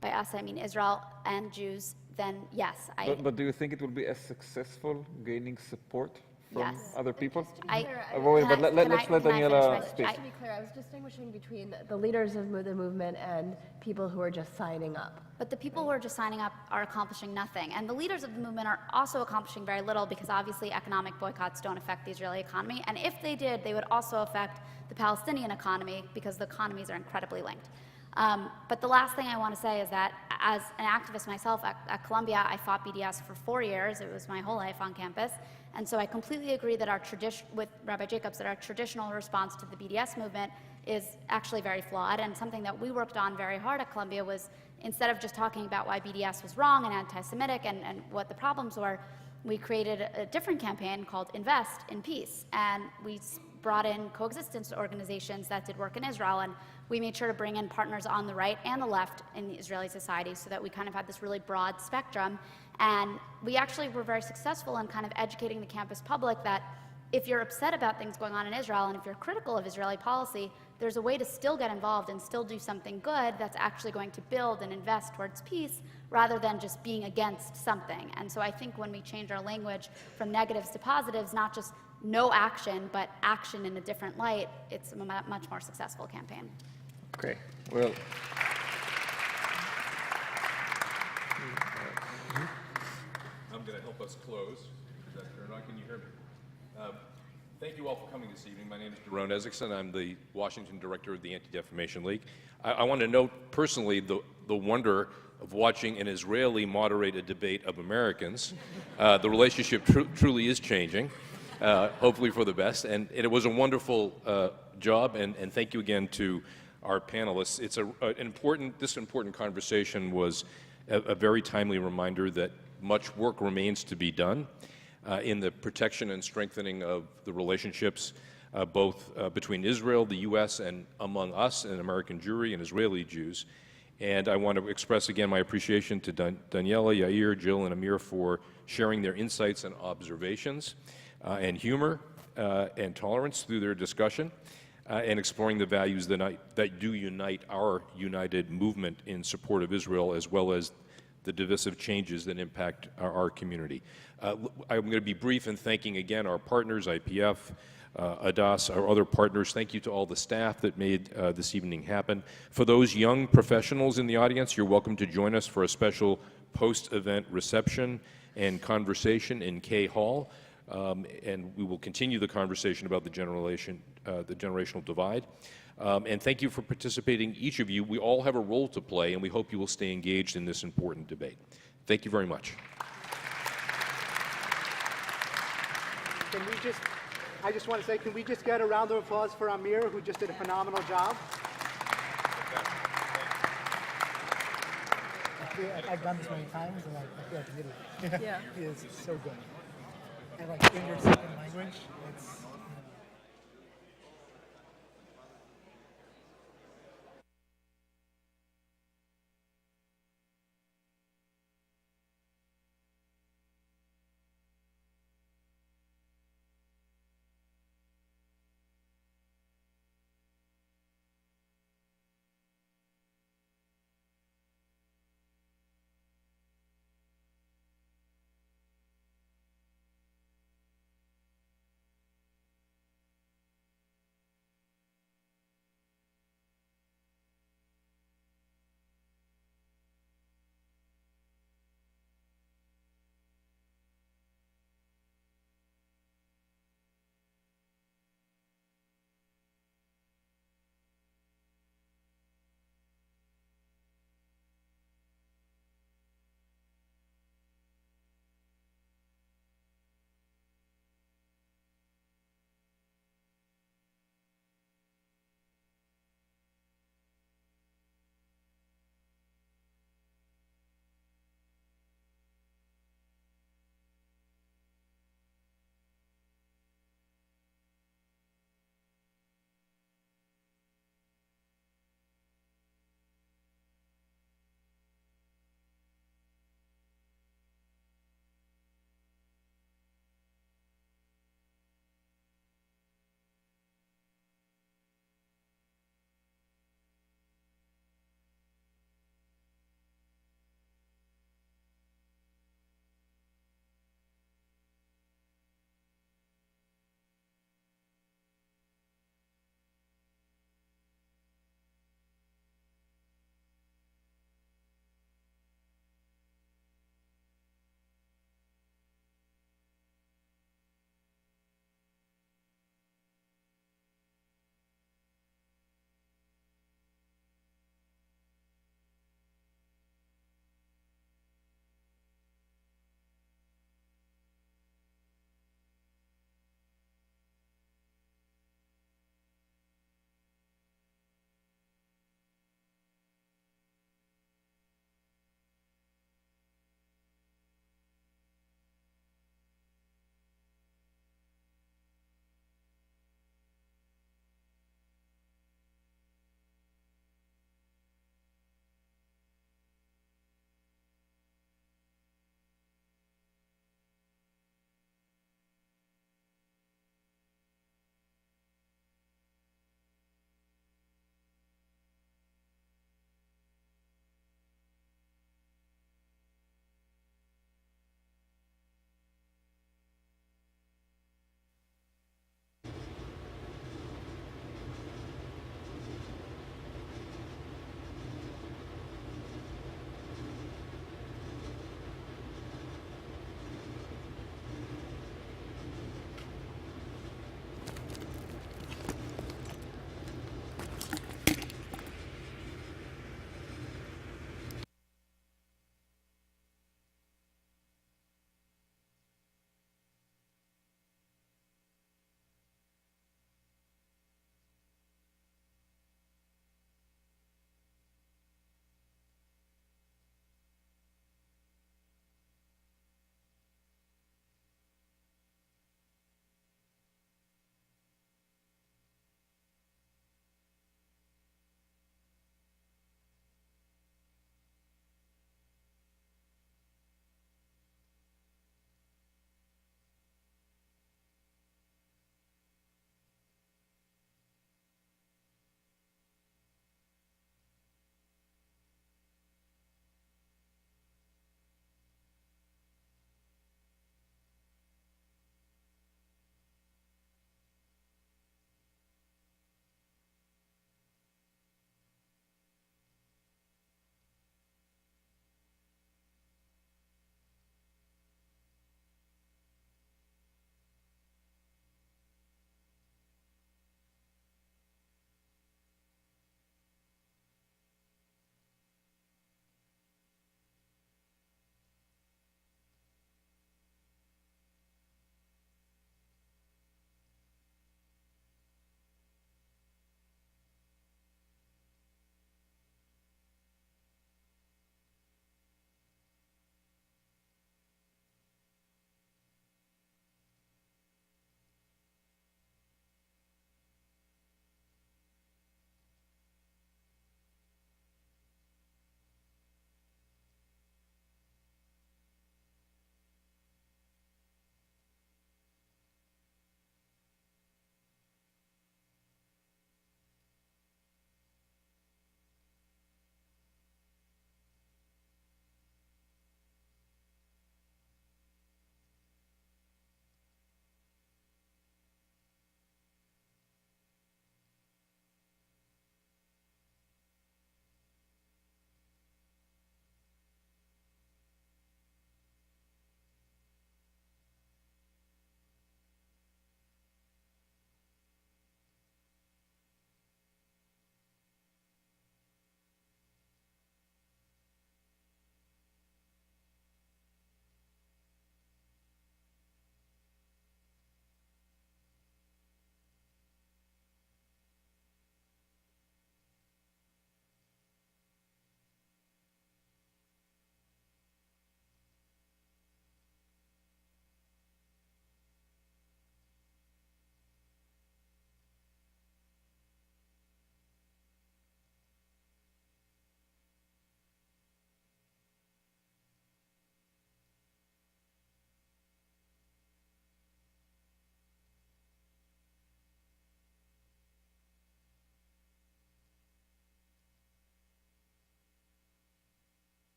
By us, I mean Israel and Jews. Then yes, But do you think it will be as successful gaining support from other people? Let's let Daniela speak. Just to be clear, I was distinguishing between the leaders of the movement and people who are just signing up. But the people who are just signing up are accomplishing nothing. And the leaders of the movement are also accomplishing very little because obviously economic boycotts don't affect the Israeli economy. And if they did, they would also affect the Palestinian economy because the economies are incredibly linked. But the last thing I want to say is that as an activist myself at Columbia, I fought BDS for 4 years. It was my whole life on campus. And so I completely agree that with Rabbi Jacobs, that our traditional response to the BDS movement is actually very flawed. And something that we worked on very hard at Columbia was, instead of just talking about why BDS was wrong and anti-Semitic and what the problems were, we created a different campaign called Invest in Peace, and we brought in coexistence organizations that did work in Israel, and we made sure to bring in partners on the right and the left in the Israeli society so that we kind of had this really broad spectrum. And we actually were very successful in kind of educating the campus public that if you're upset about things going on in Israel and if you're critical of Israeli policy, there's a way to still get involved and still do something good that's actually going to build and invest towards peace rather than just being against something. And so I think when we change our language from negatives to positives, not just no action, but action in a different light, it's a much more successful campaign. Okay, well. I'm going to help us close. Is that turned on? Can you hear me? Thank you all for coming this evening. My name is Doron Ezekson. I'm the Washington director of the Anti-Defamation League. I want to note personally the wonder of watching an Israeli moderate a debate of Americans. The relationship truly is changing, hopefully for the best. And it was a wonderful job, and thank you again to our panelists. It's this important conversation was a very timely reminder that much work remains to be done in the protection and strengthening of the relationships both between Israel, the U.S., and among us, an American Jewry, and Israeli Jews. And I want to express again my appreciation to Daniela, Yair, Jill, and Amir for sharing their insights and observations and humor and tolerance through their discussion and exploring the values that do unite our united movement in support of Israel, as well as the divisive changes that impact our community. I'm going to be brief in thanking again our partners, IPF, ADAS, our other partners. Thank you to all the staff that made this evening happen. For those young professionals in the audience, you're welcome to join us for a special post-event reception and conversation in K Hall. And we will continue the conversation about the generational divide. And thank you for participating, each of you. We all have a role to play, and we hope you will stay engaged in this important debate. Thank you very much. I just want to say, can we just get a round of applause for Amir, who just did a phenomenal job? I've done this many times, and I feel like an idiot. Yeah. He is so good. And like in your second language, it's